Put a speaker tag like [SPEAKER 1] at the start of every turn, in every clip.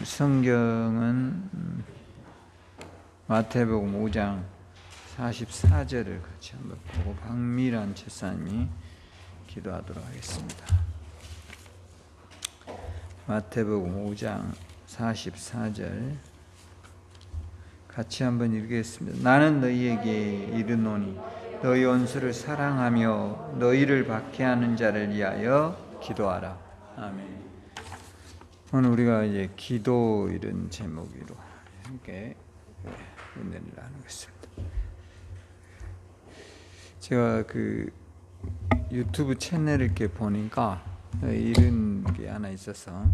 [SPEAKER 1] 성경은 마태복음 5장 44절을 같이 한번 보고 박미란 집사님이 기도하도록 하겠습니다. 마태복음 5장 44절 같이 한번 읽겠습니다. 나는 너희에게 이르노니 너희 원수를 사랑하며 너희를 박해하는 자를 위하여 기도하라. 아멘. 오늘 우리가 이제 기도 이런 제목으로 함께 은혜를 나누겠습니다. 제가 그 유튜브 채널을 이렇게 보니까 이런 게 하나 있어서,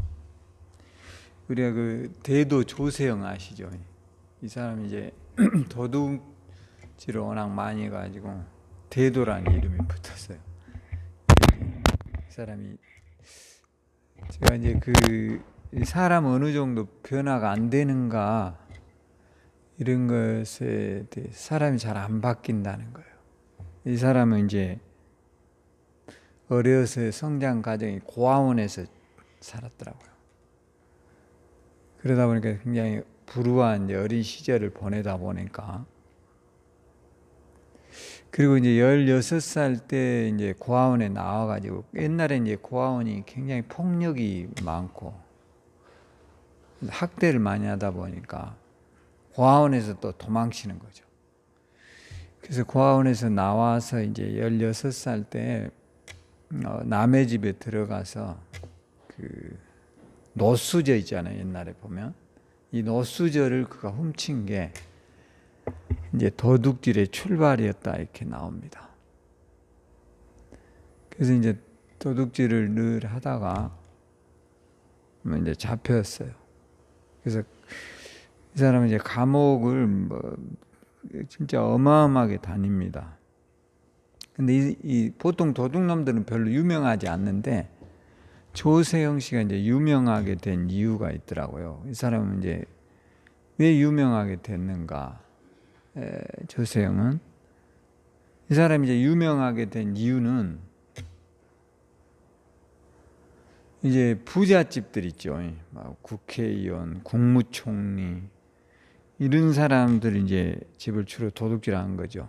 [SPEAKER 1] 우리가 그 대도 조세영 아시죠? 이 사람이 이제 도둑질을 워낙 많이 해가지고 대도라는 이름이 붙었어요. 이 사람이, 제가 이제 그 사람 어느 정도 변화가 안 되는가 이런 것에 대해 사람이 잘 안 바뀐다는 거예요. 이 사람은 이제 어려서 성장 과정이 고아원에서 살았더라고요. 그러다 보니까 굉장히 불우한 이제 어린 시절을 보내다 보니까, 그리고 이제 16살 때 이제 고아원에 나와가지고, 옛날에 이제 고아원이 굉장히 폭력이 많고 학대를 많이 하다 보니까 고아원에서 또 도망치는 거죠. 그래서 고아원에서 나와서 이제 16살 때 남의 집에 들어가서 그 노수저 있잖아요. 옛날에 보면 이 노수저를 그가 훔친 게 이제 도둑질의 출발이었다 이렇게 나옵니다. 그래서 이제 도둑질을 늘 하다가 이제 잡혔어요. 그래서 이 사람은 이제 감옥을 진짜 어마어마하게 다닙니다. 근데 이 보통 도둑놈들은 별로 유명하지 않는데 조세영 씨가 이제 유명하게 된 이유가 있더라고요. 이 사람은 이제 왜 유명하게 됐는가? 조세영은, 이 사람이 이제 유명하게 된 이유는 이제 부잣집들 있죠. 국회의원, 국무총리 이런 사람들이 이제 집을 주로 도둑질한 거죠.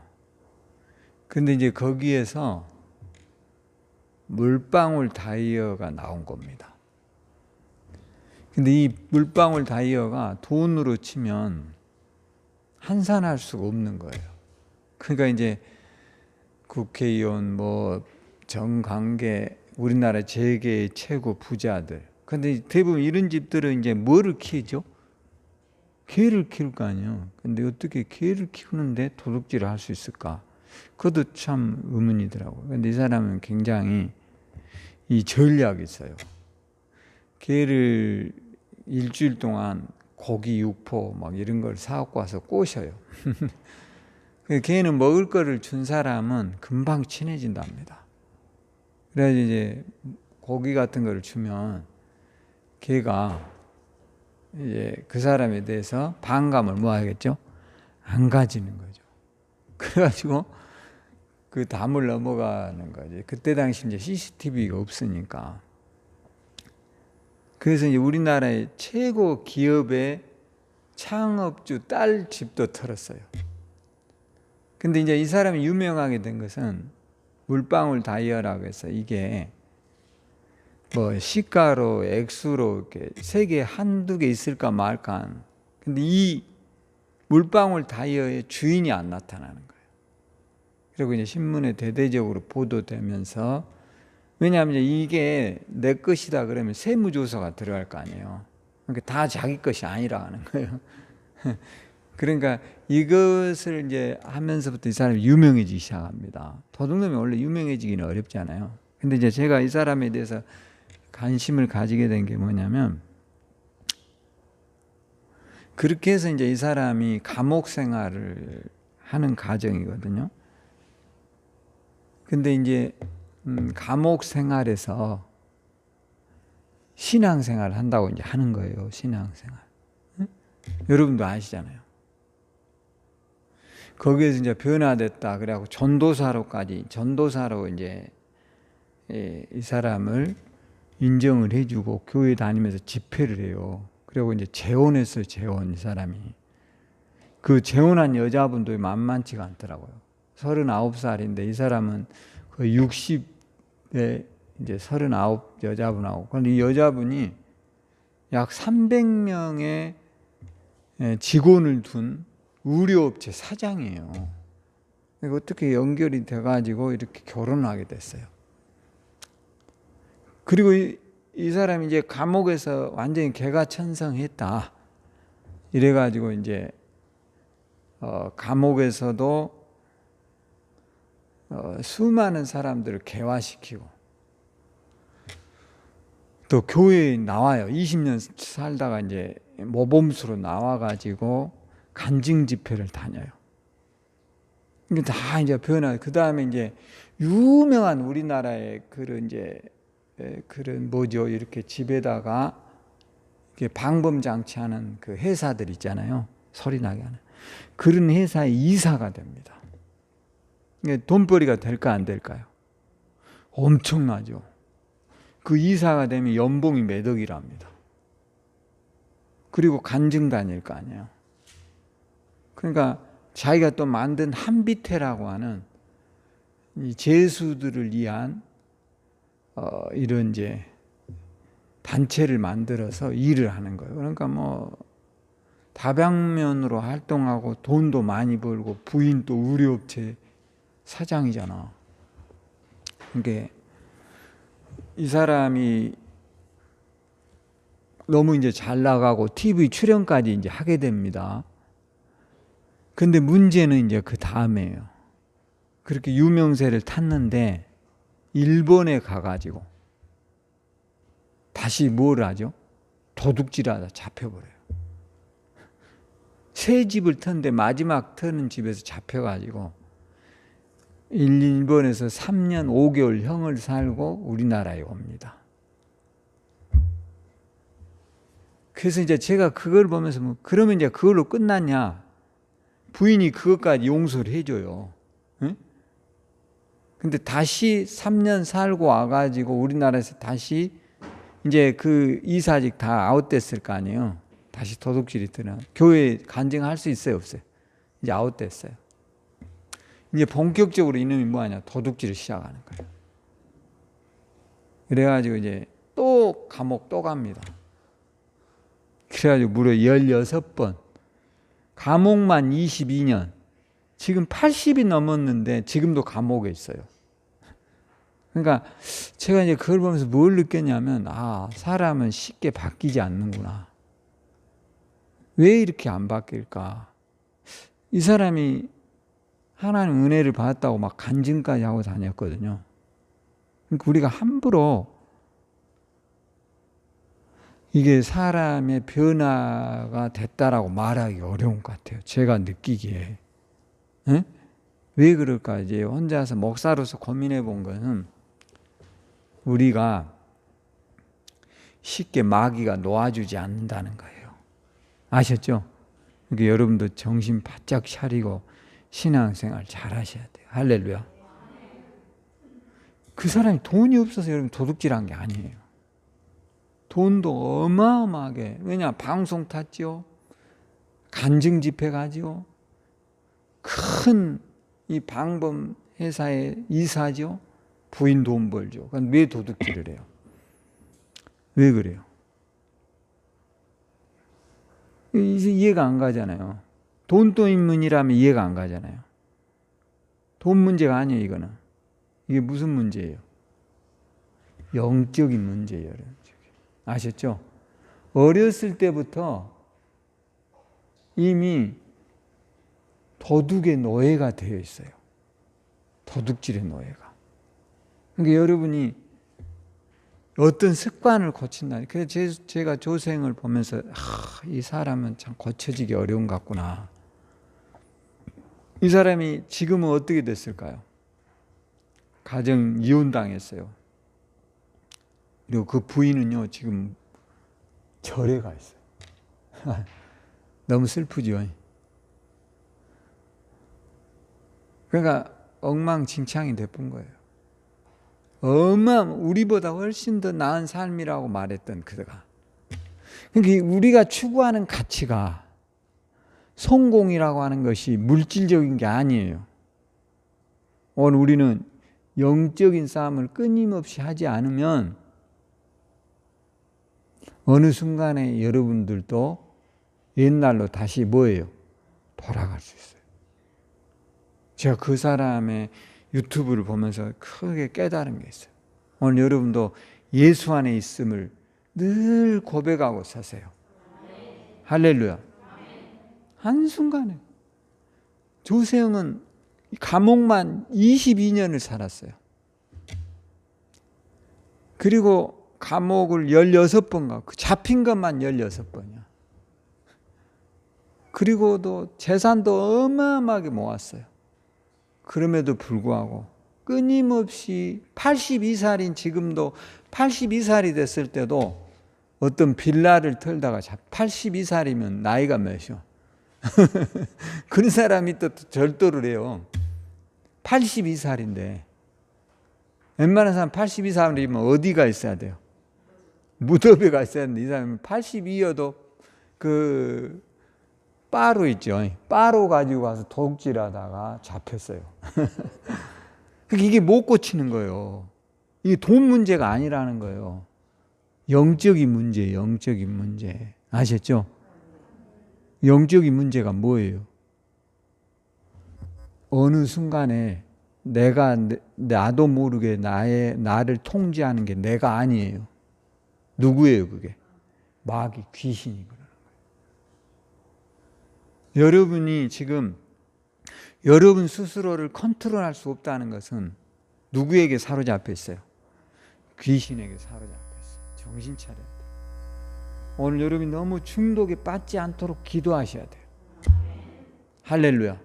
[SPEAKER 1] 근데 이제 거기에서 물방울 다이어가 나온 겁니다. 근데 이 물방울 다이어가 돈으로 치면 환산할 수가 없는 거예요. 그러니까 이제 국회의원, 정관계, 우리나라 재계의 최고 부자들. 근데 대부분 이런 집들은 이제 뭐를 키우죠? 개를 키울 거 아니에요. 근데 어떻게 개를 키우는데 도둑질을 할 수 있을까? 그것도 참 의문이더라고요. 근데 이 사람은 굉장히 이 전략이 있어요. 개를 일주일 동안 고기, 육포 이런 걸 사갖고 와서 꼬셔요. 개는 먹을 거를 준 사람은 금방 친해진답니다. 그래서 이제 고기 같은 거를 주면 개가 이제 그 사람에 대해서 반감을 하겠죠? 안 가지는 거죠. 그래가지고 그 담을 넘어가는 거죠. 그때 당시 이제 CCTV가 없으니까. 그래서 이제 우리나라의 최고 기업의 창업주 딸 집도 털었어요. 근데 이제 이 사람이 유명하게 된 것은 물방울 다이어라고 해서, 이게 시가로, 액수로 이렇게 세계에 한두 개 있을까 말까. 근데 이 물방울 다이어의 주인이 안 나타나는 거예요. 그리고 이제 신문에 대대적으로 보도되면서, 왜냐하면 이게 내 것이다 그러면 세무조서가 들어갈 거 아니에요. 그러니까 다 자기 것이 아니라는 거예요. 그러니까 이것을 이제 하면서부터 이 사람이 유명해지기 시작합니다. 도둑놈이 원래 유명해지기는 어렵잖아요. 근데 이제 제가 이 사람에 대해서 관심을 가지게 된 게 뭐냐면, 그렇게 해서 이제 이 사람이 감옥 생활을 하는 과정이거든요. 근데 이제 감옥 생활에서 신앙생활을 한다고 이제 하는 거예요. 신앙생활. 여러분도 아시잖아요. 거기에서 이제 변화됐다 그래갖고 전도사로 이제 이 사람을 인정을 해주고 교회 다니면서 집회를 해요. 그리고 이제 재혼했어요. 재혼. 이 사람이. 그 재혼한 여자분도 만만치가 않더라고요. 39살인데 이 사람은 거의 60에 이제 39 여자분하고. 그런데 이 여자분이 약 300명의 직원을 둔 의료업체 사장이에요. 그러니까 어떻게 연결이 돼가지고 이렇게 결혼을 하게 됐어요. 그리고 이 사람이 이제 감옥에서 완전히 개가천성했다. 이래가지고 이제 감옥에서도 수많은 사람들을 개화시키고 또 교회에 나와요. 20년 살다가 이제 모범수로 나와가지고 간증 집회를 다녀요. 이게 다 이제 변화. 그 다음에 이제 유명한 우리나라의 그런 이제 그런 뭐죠? 이렇게 집에다가 이렇게 방범 장치하는 그 회사들 있잖아요. 소리 나게 하는 그런 회사의 이사가 됩니다. 이게 돈벌이가 될까 안 될까요? 엄청나죠. 그 이사가 되면 연봉이 몇 억이랍니다. 그리고 간증 다닐 거 아니에요. 그러니까 자기가 또 만든 한비태라고 하는 이 죄수들을 위한 이런 이제 단체를 만들어서 일을 하는 거예요. 그러니까 뭐 다방면으로 활동하고 돈도 많이 벌고 부인 또 의료업체 사장이잖아. 그러니까 이 사람이 너무 이제 잘 나가고 TV 출연까지 이제 하게 됩니다. 근데 문제는 이제 그 다음에요. 그렇게 유명세를 탔는데 일본에 가가지고 다시 뭘 하죠? 도둑질하다 잡혀버려요. 새 집을 터는데 마지막 터는 집에서 잡혀가지고 일본에서 3년 5개월 형을 살고 우리나라에 옵니다. 그래서 이제 제가 그걸 보면서 뭐 그러면 이제 그걸로 끝났냐? 부인이 그것까지 용서를 해줘요. 응? 근데 다시 3년 살고 와가지고 우리나라에서 다시 이제 그 이사직 다 아웃됐을 거 아니에요. 다시 도둑질이 드는 교회 간증할 수 있어요, 없어요? 이제 아웃됐어요. 이제 본격적으로 이놈이 뭐하냐? 도둑질을 시작하는 거예요. 그래가지고 이제 또 감옥 또 갑니다. 그래가지고 무려 16번. 감옥만 22년. 지금 80이 넘었는데 지금도 감옥에 있어요. 그러니까 제가 이제 그걸 보면서 뭘 느꼈냐면, 사람은 쉽게 바뀌지 않는구나. 왜 이렇게 안 바뀔까? 이 사람이 하나님 은혜를 받았다고 막 간증까지 하고 다녔거든요. 그러니까 우리가 함부로 이게 사람의 변화가 됐다라고 말하기 어려운 것 같아요. 제가 느끼기에. 에? 왜 그럴까? 이제 혼자서 목사로서 고민해 본 것은 우리가 쉽게 마귀가 놓아주지 않는다는 거예요. 아셨죠? 그러니까 여러분도 정신 바짝 차리고 신앙생활 잘 하셔야 돼요. 할렐루야. 그 사람이 돈이 없어서 여러분 도둑질한 게 아니에요. 돈도 어마어마하게. 왜냐? 방송 탔죠. 간증 집회 가죠. 큰 이 방범 회사의 이사죠. 부인 돈 벌죠. 그럼 왜 도둑질을 해요? 왜 그래요? 이제 이해가 안 가잖아요. 돈도 인문이라면 이해가 안 가잖아요. 돈 문제가 아니에요, 이거는. 이게 무슨 문제예요? 영적인 문제예요. 아셨죠? 어렸을 때부터 이미 도둑의 노예가 되어 있어요. 도둑질의 노예가. 그러니까 여러분이 어떤 습관을 고친다. 그래서 제가 조생을 보면서 이 사람은 참 고쳐지기 어려운 것 같구나. 이 사람이 지금은 어떻게 됐을까요? 가정 이혼당했어요. 그리고 그 부인은요 지금 절에 가 있어요. 너무 슬프죠. 그러니까 엉망진창이 돼본 거예요. 우리보다 훨씬 더 나은 삶이라고 말했던 그가 그러니까 우리가 추구하는 가치가 성공이라고 하는 것이 물질적인 게 아니에요. 오늘 우리는 영적인 싸움을 끊임없이 하지 않으면 어느 순간에 여러분들도 옛날로 다시 뭐예요? 돌아갈 수 있어요. 제가 그 사람의 유튜브를 보면서 크게 깨달은 게 있어요. 오늘 여러분도 예수 안에 있음을 늘 고백하고 사세요. 할렐루야. 한순간에. 조세형은 감옥만 22년을 살았어요. 그리고 감옥을 16번 가고 잡힌 것만 16번이야. 그리고도 재산도 어마어마하게 모았어요. 그럼에도 불구하고 끊임없이 82살인 지금도 82살이 됐을 때도 어떤 빌라를 털다가 82살이면 나이가 몇이요? 그런 사람이 또 절도를 해요. 82살인데 웬만한 사람 82살이면 어디가 있어야 돼요? 무덤에 가 있어야 되는데 이 사람은 82여도 그 바로 있죠. 바로 가지고 가서 도둑질하다가 잡혔어요. 이게 못 고치는 거예요. 이게 돈 문제가 아니라는 거예요. 영적인 문제, 영적인 문제. 아셨죠? 영적인 문제가 뭐예요? 어느 순간에 나도 모르게 나를 통제하는 게 내가 아니에요. 누구예요, 그게? 마귀, 귀신이 그러는 거예요. 여러분이 지금 여러분 스스로를 컨트롤할 수 없다는 것은 누구에게 사로잡혀 있어요? 귀신에게 사로잡혀 있어요. 정신 차려야 돼요. 오늘 여러분이 너무 중독에 빠지지 않도록 기도하셔야 돼요. 할렐루야.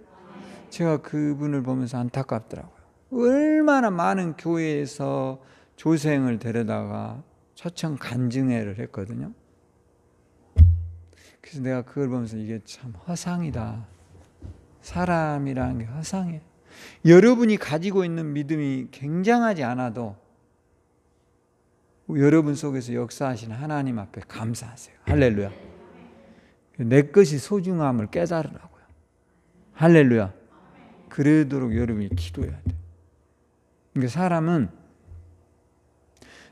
[SPEAKER 1] 제가 그분을 보면서 안타깝더라고요. 얼마나 많은 교회에서 조생을 데려다가 초청 간증회를 했거든요. 그래서 내가 그걸 보면서 이게 참 허상이다. 사람이라는 게 허상이에요. 여러분이 가지고 있는 믿음이 굉장하지 않아도 여러분 속에서 역사하신 하나님 앞에 감사하세요. 할렐루야. 내 것이 소중함을 깨달으라고요. 할렐루야. 그러도록 여러분이 기도해야 돼요. 그러니까 사람은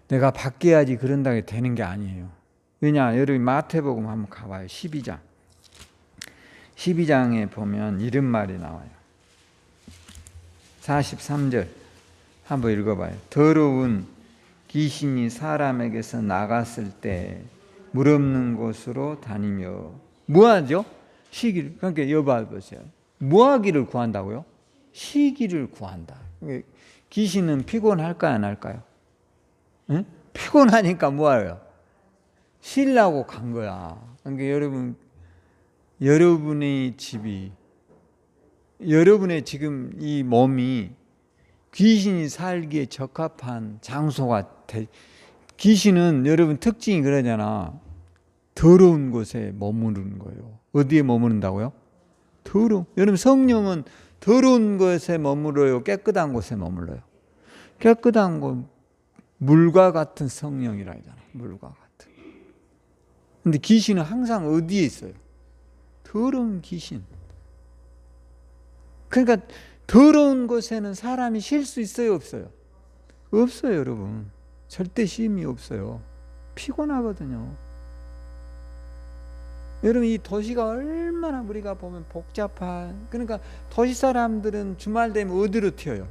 [SPEAKER 1] 내가 바뀌어야지 그런다고 되는 게 아니에요. 왜냐, 여러분 마태복음 한번 가봐요. 12장. 12장에 보면 이런 말이 나와요. 43절 한번 읽어봐요. 더러운 귀신이 사람에게서 나갔을 때 물 없는 곳으로 다니며 뭐하죠? 시기를. 그러니까 여봐보세요. 뭐하기를 구한다고요? 시기를 구한다. 귀신은 피곤할까요, 안 할까요? 응? 피곤하니까 뭐해요? 쉬려고 간 거야. 그러니까 여러분의 집이, 여러분의 지금 이 몸이 귀신이 살기에 적합한 장소가 귀신은 여러분 특징이 그러잖아. 더러운 곳에 머무르는 거예요. 어디에 머무른다고요? 여러분 성령은 더러운 곳에 머물러요? 깨끗한 곳에 머물러요? 깨끗한 곳, 물과 같은 성령이라 하잖아. 물과 같은. 근데 귀신은 항상 어디에 있어요? 더러운 귀신. 그러니까 더러운 곳에는 사람이 쉴 수 있어요, 없어요? 없어요, 여러분. 절대 쉼이 없어요. 피곤하거든요. 여러분, 이 도시가 얼마나 우리가 보면 복잡한, 그러니까 도시 사람들은 주말 되면 어디로 튀어요?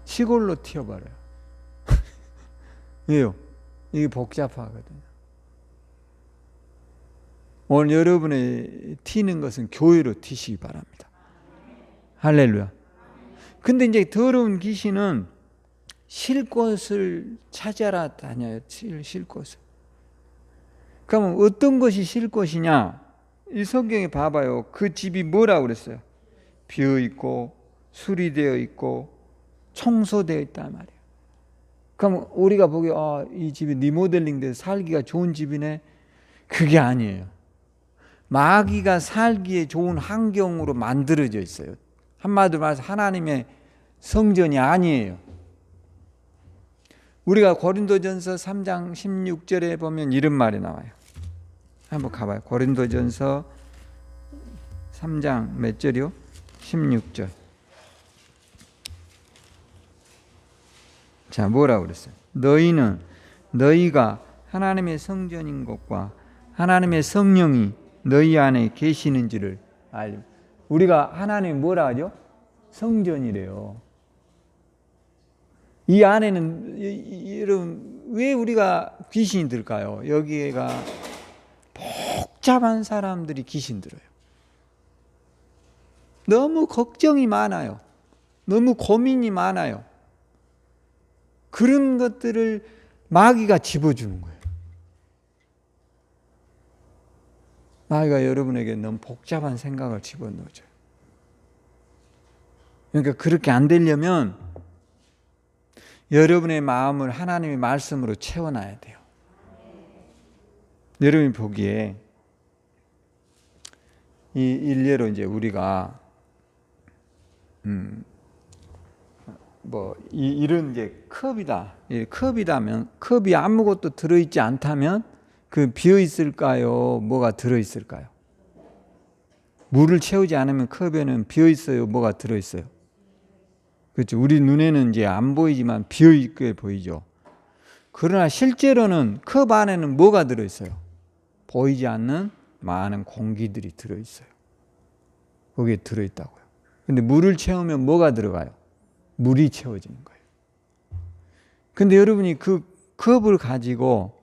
[SPEAKER 1] 시골로 튀어버려요. 왜요? 이게 복잡하거든요. 오늘 여러분의 튀는 것은 교회로 튀시기 바랍니다. 할렐루야. 근데 이제 더러운 귀신은 쉴 곳을 찾아라 다녀요. 쉴 곳을. 그러면 어떤 것이 쉴 곳이냐? 이 성경에 봐봐요. 그 집이 뭐라고 그랬어요? 비어 있고 수리되어 있고 청소되어 있단 말이에요. 그럼 우리가 보기에 이 집이 리모델링 돼서 살기가 좋은 집이네. 그게 아니에요. 마귀가 살기에 좋은 환경으로 만들어져 있어요. 한마디로 말해서 하나님의 성전이 아니에요. 우리가 고린도전서 3장 16절에 보면 이런 말이 나와요. 한번 가봐요. 고린도전서 3장 몇 절이요? 16절. 자, 뭐라고 그랬어요? 너희가 하나님의 성전인 것과 하나님의 성령이 너희 안에 계시는지를 알림. 우리가 하나님 뭐라 하죠? 성전이래요. 이 안에는 여러분 왜 우리가 귀신이 들까요? 여기가 복잡한 사람들이 귀신 들어요. 너무 걱정이 많아요. 너무 고민이 많아요. 그런 것들을 마귀가 집어주는 거예요. 마귀가 여러분에게 너무 복잡한 생각을 집어넣어줘요. 그러니까 그렇게 안 되려면 여러분의 마음을 하나님의 말씀으로 채워놔야 돼요. 여러분이 보기에 이 일례로 이제 우리가 이런 이제 컵이다면 컵이 아무것도 들어있지 않다면 그 비어 있을까요? 뭐가 들어 있을까요? 물을 채우지 않으면 컵에는 비어 있어요. 뭐가 들어 있어요? 그렇죠. 우리 눈에는 이제 안 보이지만 비어 있게 보이죠. 그러나 실제로는 컵 안에는 뭐가 들어 있어요? 보이지 않는 많은 공기들이 들어 있어요. 거기에 들어 있다고요. 근데 물을 채우면 뭐가 들어가요? 물이 채워지는 거예요. 근데 여러분이 그 컵을 가지고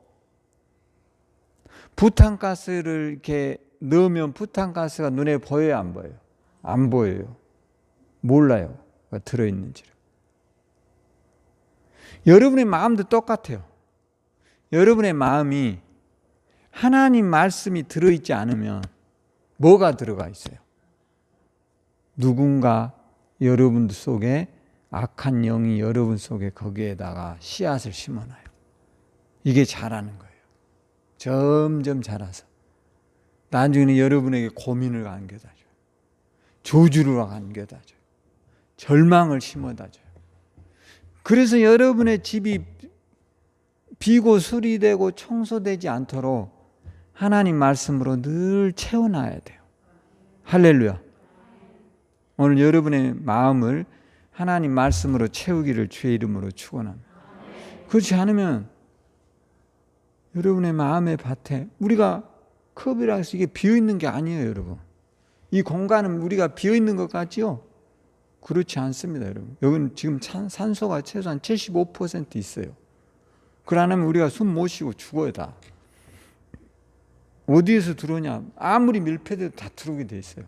[SPEAKER 1] 부탄가스를 이렇게 넣으면 부탄가스가 눈에 보여요, 안 보여요? 안 보여요. 몰라요. 들어있는지를. 여러분의 마음도 똑같아요. 여러분의 마음이 하나님 말씀이 들어있지 않으면 뭐가 들어가 있어요? 누군가 여러분 속에 악한 영이 여러분 속에 거기에다가 씨앗을 심어놔요. 이게 자라는 거예요. 점점 자라서 나중에는 여러분에게 고민을 안겨다 줘요. 저주를 안겨다 줘요. 절망을 심어다 줘요. 그래서 여러분의 집이 비고 수리되고 청소되지 않도록 하나님 말씀으로 늘 채워놔야 돼요. 할렐루야. 오늘 여러분의 마음을 하나님 말씀으로 채우기를 주의 이름으로 축원합니다. 그렇지 않으면 여러분의 마음의 밭에 우리가 컵이라 해서 이게 비어있는 게 아니에요, 여러분. 이 공간은 우리가 비어있는 것 같지요? 그렇지 않습니다, 여러분. 여기는 지금 산소가 최소한 75% 있어요. 그러면 우리가 숨 못 쉬고 죽어요, 다. 어디에서 들어오냐? 아무리 밀폐돼도 다 들어오게 돼 있어요.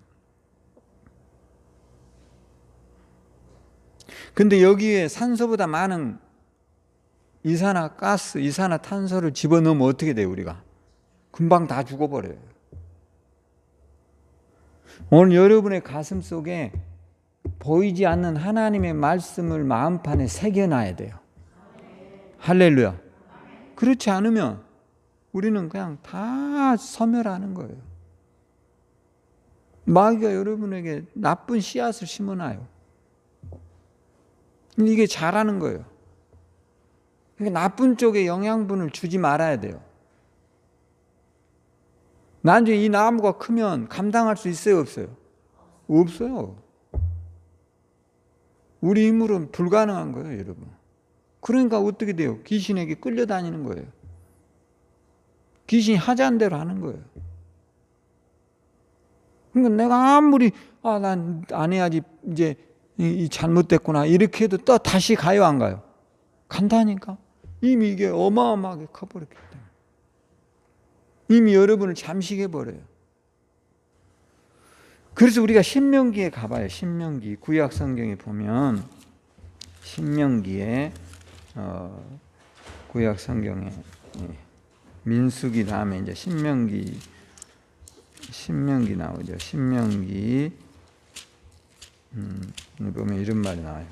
[SPEAKER 1] 근데 여기에 산소보다 많은 이산화가스, 이산화탄소를 집어넣으면 어떻게 돼요, 우리가? 금방 다 죽어버려요. 오늘 여러분의 가슴 속에 보이지 않는 하나님의 말씀을 마음판에 새겨놔야 돼요. 할렐루야. 그렇지 않으면 우리는 그냥 다 소멸하는 거예요. 마귀가 여러분에게 나쁜 씨앗을 심어놔요. 이게 자라는 거예요. 그러니까 나쁜 쪽에 영양분을 주지 말아야 돼요. 나중에 이 나무가 크면 감당할 수 있어요, 없어요? 없어요. 우리 힘으로는 불가능한 거예요, 여러분. 그러니까 어떻게 돼요? 귀신에게 끌려다니는 거예요. 귀신이 하자는 대로 하는 거예요. 그러니까 내가 아무리 난 안 해야지 이제 이 잘못됐구나 이렇게 해도 또 다시 가요, 안 가요? 간다니까. 이미 이게 어마어마하게 커버렸기 때문에. 이미 여러분을 잠식해버려요. 그래서 우리가 신명기에 가봐요. 신명기 구약 성경에 보면 신명기에 구약 성경에 민수기 다음에 이제 신명기 나오죠. 신명기 보면 이런 말이 나와요.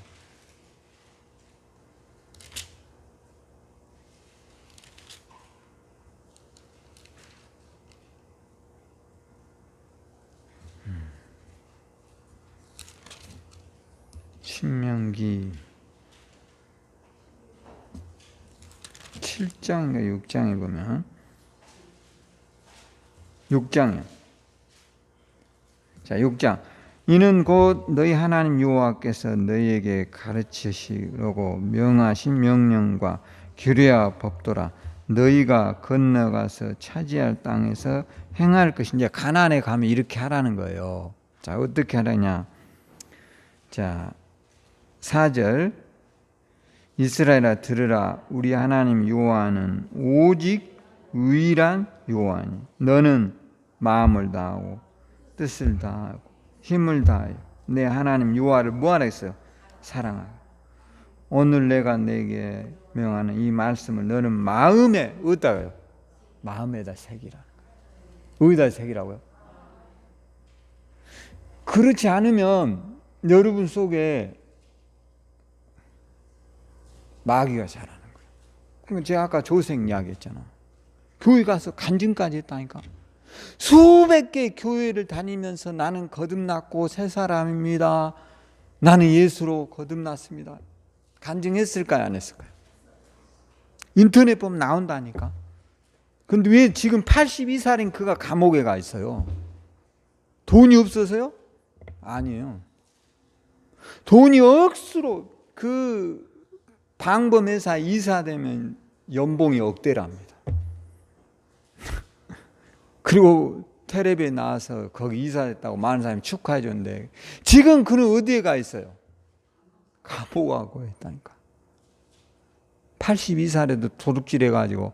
[SPEAKER 1] 신명기 7장인가 6장에 보면 6장이요. 자, 6장. 이는 곧 너희 하나님 여호와께서 너희에게 가르치시려고 명하신 명령과 규례와 법도라. 너희가 건너가서 차지할 땅에서 행할 것이. 이제 가나안에 가면 이렇게 하라는 거예요. 자, 어떻게 하라냐? 자, 4절. 이스라엘아 들으라. 우리 하나님 여호와는 오직 유일한 여호와니. 너는 마음을 다하고 뜻을 다하고 힘을 다하여 내 하나님 여호와를 뭐하라 했어요? 사랑하라. 오늘 내가 내게 명하는 이 말씀을 너는 마음에 어디다가요? 마음에다 새기라. 어디다 새기라고요? 그렇지 않으면 여러분 속에 마귀가 자라는 거예요. 그러니까 제가 아까 조생 이야기했잖아. 교회 가서 간증까지 했다니까. 수백 개의 교회를 다니면서 나는 거듭났고 새 사람입니다. 나는 예수로 거듭났습니다. 간증했을까요? 안 했을까요? 인터넷 보면 나온다니까. 근데 왜 지금 82살인 그가 감옥에 가 있어요? 돈이 없어서요? 아니에요. 돈이 억수로 그 방범회사 이사되면 연봉이 억대랍니다. 그리고 텔레비에 나와서 거기 이사했다고 많은 사람이 축하해 줬는데 지금 그는 어디에 가 있어요? 감옥하고 있다니까. 82살에도 도둑질 해가지고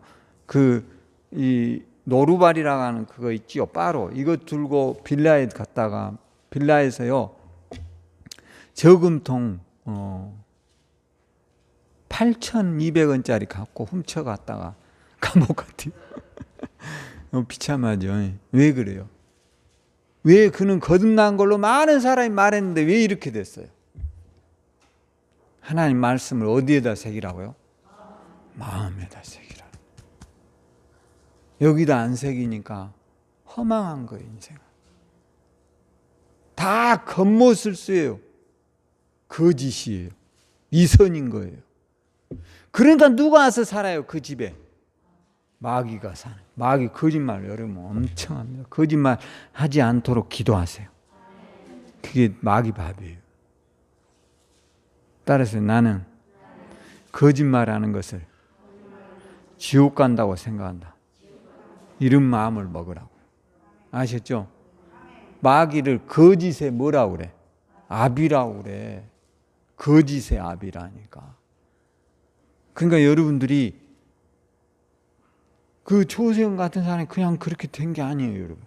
[SPEAKER 1] 이 노루발이라고 하는 그거 있지요. 바로 이거 들고 빌라에 갔다가 빌라에서요 저금통 8,200원짜리 갖고 훔쳐갔다가 감옥 갔대요. 비참하죠. 왜 그래요? 왜 그는 거듭난 걸로 많은 사람이 말했는데 왜 이렇게 됐어요? 하나님 말씀을 어디에다 새기라고요? 마음에다 새기라. 여기다 안 새기니까 허망한 거예요, 인생. 다 겉모술수예요. 거짓이에요. 이선인 거예요. 그러니까 누가 와서 살아요, 그 집에? 마귀가 사는. 마귀 거짓말 여러분 엄청 합니다. 거짓말 하지 않도록 기도하세요. 그게 마귀 밥이에요. 따라서 나는 거짓말하는 것을 지옥 간다고 생각한다. 이런 마음을 먹으라고. 아셨죠? 마귀를 거짓의 뭐라고 그래? 압이라고 그래. 거짓의 압이라니까. 그러니까 여러분들이 그 조세영 같은 사람이 그냥 그렇게 된 게 아니에요, 여러분.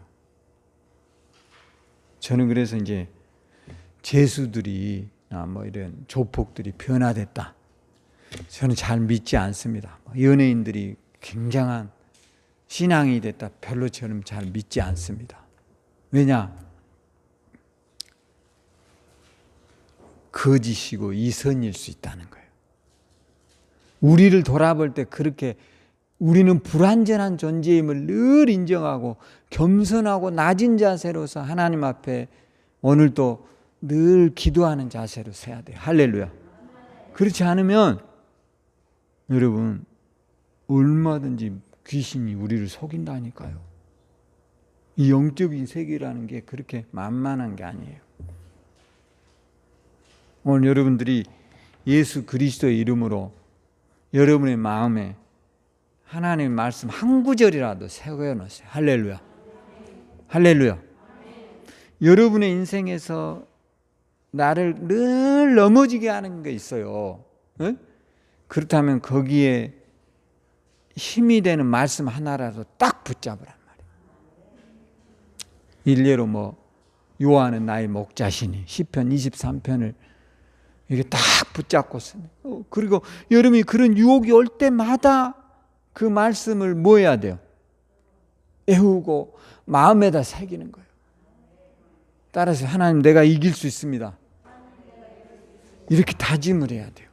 [SPEAKER 1] 저는 그래서 이제 제수들이나 뭐 이런 조폭들이 변화됐다. 저는 잘 믿지 않습니다. 연예인들이 굉장한 신앙이 됐다. 별로 저는 잘 믿지 않습니다. 왜냐? 거짓이고 이선일 수 있다는 거예요. 우리를 돌아볼 때 그렇게 우리는 불완전한 존재임을 늘 인정하고 겸손하고 낮은 자세로서 하나님 앞에 오늘도 늘 기도하는 자세로 서야 돼요. 할렐루야. 그렇지 않으면 여러분 얼마든지 귀신이 우리를 속인다니까요. 이 영적인 세계라는 게 그렇게 만만한 게 아니에요. 오늘 여러분들이 예수 그리스도의 이름으로 여러분의 마음에 하나님의 말씀 한 구절이라도 새겨 놓으세요. 할렐루야. 할렐루야. 여러분의 인생에서 나를 늘 넘어지게 하는 게 있어요. 네? 그렇다면 거기에 힘이 되는 말씀 하나라도 딱 붙잡으란 말이에요. 일례로 요한은 나의 목자시니 시편 23편을 이게 딱 붙잡고 쓰네. 그리고 여러분이 그런 유혹이 올 때마다 그 말씀을 뭐 해야 돼요? 애우고 마음에다 새기는 거예요. 따라서 하나님 내가 이길 수 있습니다. 이렇게 다짐을 해야 돼요.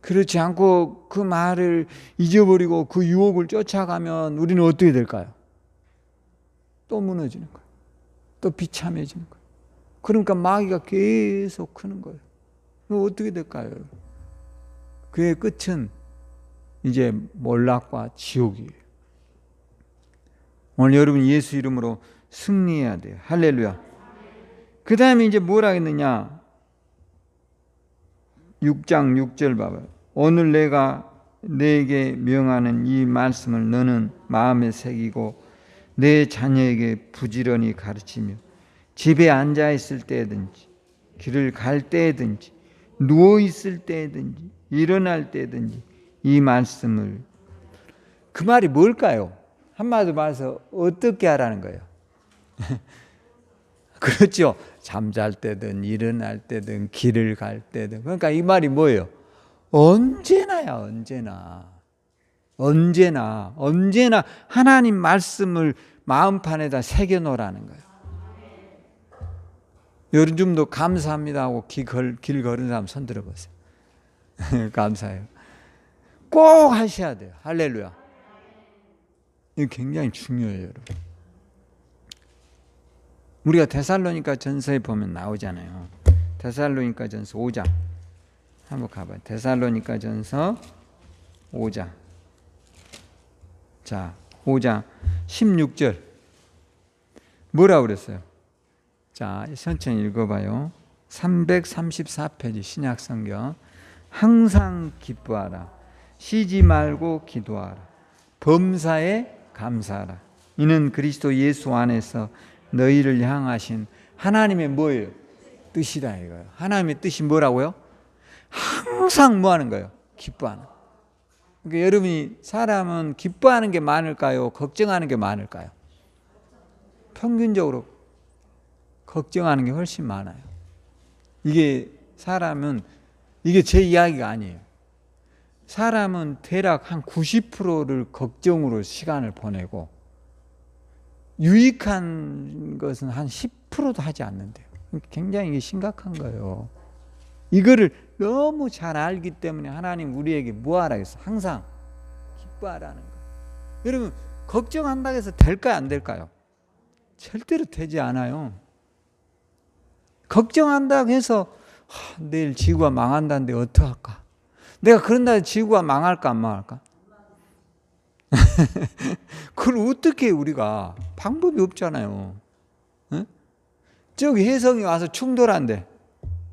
[SPEAKER 1] 그렇지 않고 그 말을 잊어버리고 그 유혹을 쫓아가면 우리는 어떻게 될까요? 또 무너지는 거예요. 또 비참해지는 거예요. 그러니까 마귀가 계속 크는 거예요. 어떻게 될까요? 그의 끝은 이제 몰락과 지옥이에요. 오늘 여러분 예수 이름으로 승리해야 돼요. 할렐루야. 그 다음에 이제 뭘 하겠느냐. 6장 6절 봐봐요. 오늘 내가 내게 명하는 이 말씀을 너는 마음에 새기고 내 자녀에게 부지런히 가르치며 집에 앉아 있을 때든지 길을 갈 때든지 누워 있을 때든지 일어날 때든지 이 말씀을. 그 말이 뭘까요? 한마디로 말해서 어떻게 하라는 거예요? 그렇죠. 잠잘 때든 일어날 때든 길을 갈 때든. 그러니까 이 말이 뭐예요? 언제나야, 언제나 하나님 말씀을 마음판에다 새겨놓으라는 거예요. 요즘도 감사합니다 하고 길 걸은 사람 손 들어보세요. 감사해요. 꼭 하셔야 돼요. 할렐루야. 이거 굉장히 중요해요, 여러분. 우리가 데살로니가 전서에 보면 나오잖아요. 데살로니가 전서 5장 한번 가봐요. 데살로니가 전서 5장. 자, 5장 16절 뭐라고 그랬어요? 자, 천천히 읽어봐요. 334페이지 신약성경. 항상 기뻐하라. 쉬지 말고 기도하라. 범사에 감사하라. 이는 그리스도 예수 안에서 너희를 향하신 하나님의 뭐예요? 뜻이다 이거예요. 하나님의 뜻이 뭐라고요? 항상 뭐 하는 거예요? 기뻐하는. 그러니까 여러분이 사람은 기뻐하는 게 많을까요? 걱정하는 게 많을까요? 평균적으로 걱정하는 게 훨씬 많아요. 이게 사람은, 이게 제 이야기가 아니에요. 사람은 대략 한 90%를 걱정으로 시간을 보내고 유익한 것은 한 10%도 하지 않는데요. 굉장히 이게 심각한 거예요. 이거를 너무 잘 알기 때문에 하나님 우리에게 뭐 하라 했어? 항상 기뻐하라는 거예요. 여러분, 걱정한다고 해서 될까요? 안 될까요? 절대로 되지 않아요. 걱정한다고 해서 내일 지구가 망한다는데 어떡할까? 내가 그런다 해서 지구가 망할까 안 망할까? 그걸 어떻게 우리가, 방법이 없잖아요. 응? 저기 혜성이 와서 충돌한대.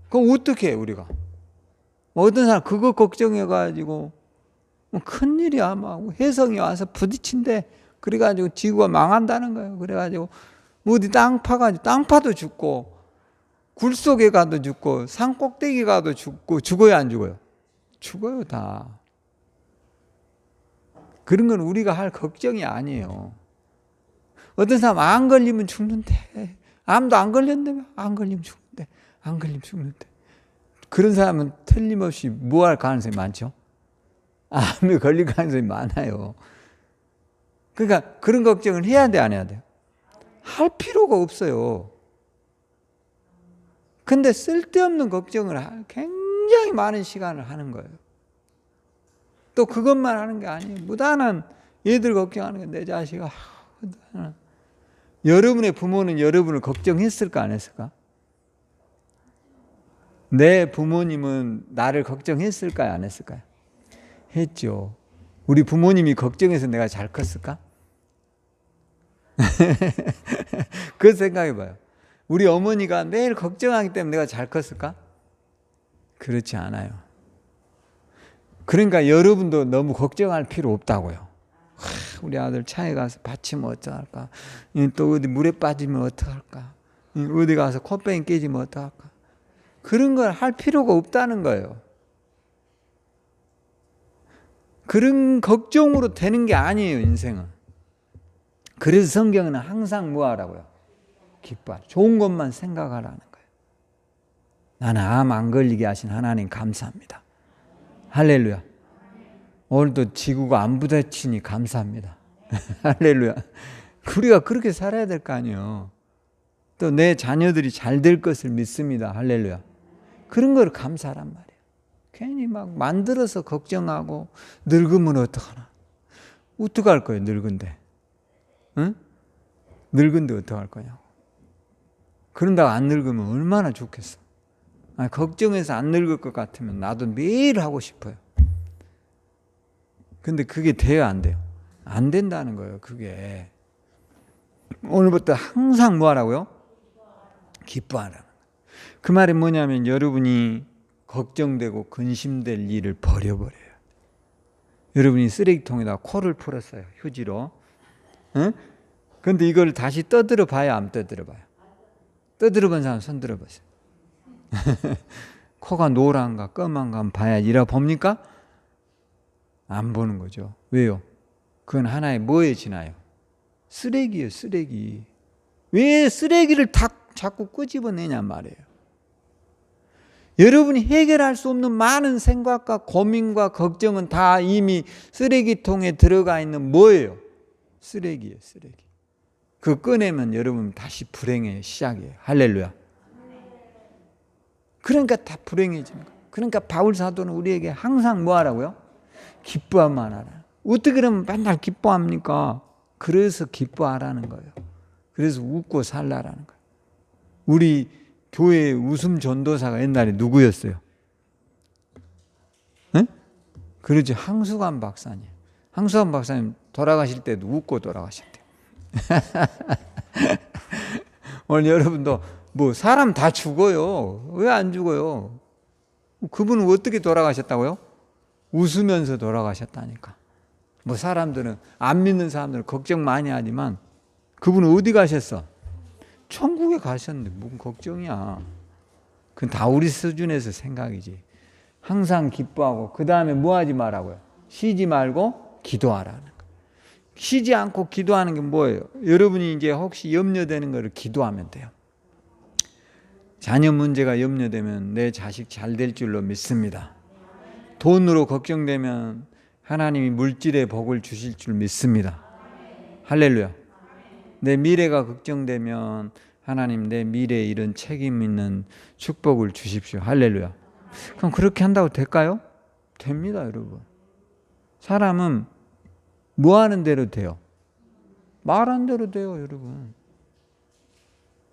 [SPEAKER 1] 그럼 어떻게 해 우리가? 어떤 사람 그거 걱정해가지고 큰일이야. 막 혜성이 와서 부딪힌대. 그래가지고 지구가 망한다는 거예요. 그래가지고 어디 땅 파가지고 땅 파도 죽고 굴 속에 가도 죽고 산 꼭대기 가도 죽고. 죽어요 안 죽어요? 죽어요 다. 그런 건 우리가 할 걱정이 아니에요. 어떤 사람 안 걸리면 죽는데, 암도 안 걸렸는데 안 걸리면 죽는데, 안 걸리면 죽는데. 그런 사람은 틀림없이 뭐 할 가능성이 많죠? 암에 걸릴 가능성이 많아요. 그러니까 그런 걱정을 해야 돼, 안 해야 돼요? 할 필요가 없어요. 근데 쓸데없는 걱정을 굉장히 많은 시간을 하는 거예요. 또 그것만 하는 게 아니에요. 무단한 얘들 걱정하는 게 내 자식아. 여러분의 부모는 여러분을 걱정했을까 안 했을까? 내 부모님은 나를 걱정했을까요 안 했을까요? 했죠. 우리 부모님이 걱정해서 내가 잘 컸을까? 그 생각해 봐요. 우리 어머니가 매일 걱정하기 때문에 내가 잘 컸을까? 그렇지 않아요. 그러니까 여러분도 너무 걱정할 필요 없다고요. 우리 아들 차에 가서 다치면 어떡할까? 또 어디 물에 빠지면 어떡할까? 어디 가서 콧병이 깨지면 어떡할까? 그런 걸 할 필요가 없다는 거예요. 그런 걱정으로 되는 게 아니에요, 인생은. 그래서 성경은 항상 뭐 하라고요? 기뻐하라. 좋은 것만 생각하라는 거예요. 나는 암 안 걸리게 하신 하나님 감사합니다. 할렐루야. 오늘도 지구가 안 부딪히니 감사합니다. 할렐루야. 우리가 그렇게 살아야 될 거 아니에요. 또 내 자녀들이 잘 될 것을 믿습니다. 할렐루야. 그런 걸 감사하란 말이에요. 괜히 막 만들어서 걱정하고 늙으면 어떡하나. 어떡할 거예요, 늙은데. 응? 늙은데 어떡할 거냐고. 그런다고 안 늙으면 얼마나 좋겠어. 걱정해서 안 늙을 것 같으면 나도 매일 하고 싶어요. 근데 그게 돼요, 안 돼요? 안 된다는 거예요, 그게. 오늘부터 항상 뭐 하라고요? 기뻐하라는 거예요. 그 말이 뭐냐면 여러분이 걱정되고 근심될 일을 버려버려요. 여러분이 쓰레기통에다 코를 풀었어요. 휴지로. 응? 근데 이걸 다시 떠들어 봐요? 안 떠들어 봐요? 떠들어 본 사람 손 들어보세요. 코가 노란가 검은가 한번 봐야지. 이라 봅니까? 안 보는 거죠. 왜요? 그건 하나의 뭐에 지나요? 쓰레기예요, 쓰레기. 왜 쓰레기를 자꾸 끄집어내냔 말이에요. 여러분이 해결할 수 없는 많은 생각과 고민과 걱정은 다 이미 쓰레기통에 들어가 있는 뭐예요? 쓰레기예요, 쓰레기. 그거 꺼내면 여러분 다시 불행의 시작이에요. 할렐루야. 그러니까 다 불행해지는 거예요. 그러니까 바울 사도는 우리에게 항상 뭐 하라고요? 기뻐하만 하라. 어떻게 그러면 맨날 기뻐합니까? 그래서 기뻐하라는 거예요. 그래서 웃고 살라라는 거예요. 우리 교회 웃음 전도사가 옛날에 누구였어요? 네? 그러지, 항수관 박사님. 항수관 박사님 돌아가실 때도 웃고 돌아가셨대요. 오늘 여러분도 뭐 사람 다 죽어요. 왜 안 죽어요? 그분은 어떻게 돌아가셨다고요? 웃으면서 돌아가셨다니까. 뭐 사람들은, 안 믿는 사람들은 걱정 많이 하지만 그분은 어디 가셨어? 천국에 가셨는데 무슨 걱정이야. 그건 다 우리 수준에서 생각이지. 항상 기뻐하고 그 다음에 뭐 하지 말라고요? 쉬지 말고 기도하라는 거예요. 쉬지 않고 기도하는 게 뭐예요? 여러분이 이제 혹시 염려되는 거를 기도하면 돼요. 자녀 문제가 염려되면 내 자식 잘 될 줄로 믿습니다. 돈으로 걱정되면 하나님이 물질의 복을 주실 줄 믿습니다. 할렐루야. 내 미래가 걱정되면 하나님 내 미래에 이런 책임 있는 축복을 주십시오. 할렐루야. 그럼 그렇게 한다고 될까요? 됩니다, 여러분. 사람은 뭐 하는 대로 돼요? 말한 대로 돼요, 여러분.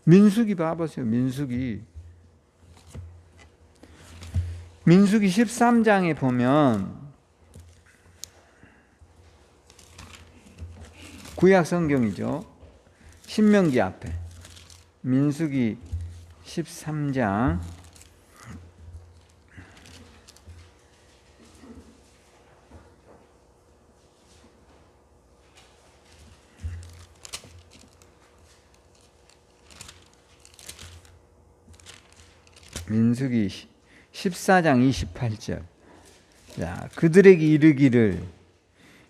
[SPEAKER 1] 민수기 봐보세요. 민수기 13장에 보면 구약 성경이죠. 신명기 앞에 민수기 13장 민수기 14장 28절. 자, 그들에게 이르기를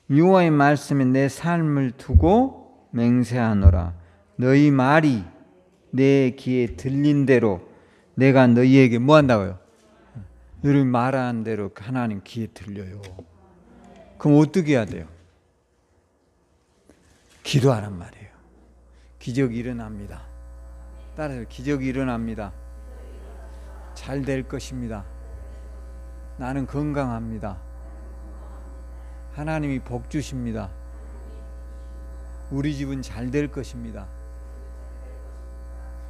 [SPEAKER 1] 여호와의 말씀에 내 삶을 두고 맹세하노라. 너희 말이 내 귀에 들린 대로 내가 너희에게 뭐 한다고요? 여러분 말하는 대로 하나님 귀에 들려요. 그럼 어떻게 해야 돼요? 기도하란 말이에요. 기적이 일어납니다. 따라서 기적이 일어납니다. 잘 될 것입니다. 나는 건강합니다. 하나님이 복 주십니다. 우리 집은 잘 될 것입니다.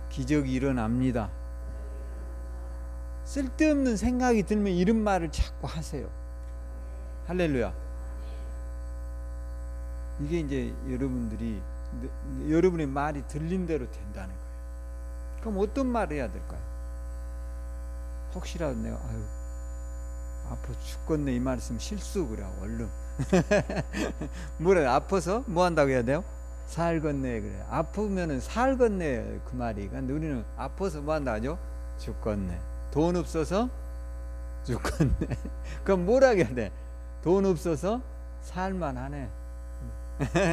[SPEAKER 1] 기적이 일어납니다. 쓸데없는 생각이 들면 이런 말을 자꾸 하세요. 할렐루야. 이게 이제 여러분의 말이 들린 대로 된다는 거예요. 그럼 어떤 말을 해야 될까요? 혹시라도 내가 아파 죽겠네 이 말 있으면 실수 그래 얼른 뭐래 아파서 뭐 한다고 해야 돼요? 살겠네 그래. 아프면은 살겠네 그 말이. 근데 우리는 아파서 뭐 한다 하죠? 죽겠네. 돈 없어서 죽겠네. 그럼 뭐라 해야 돼? 돈 없어서 살만하네.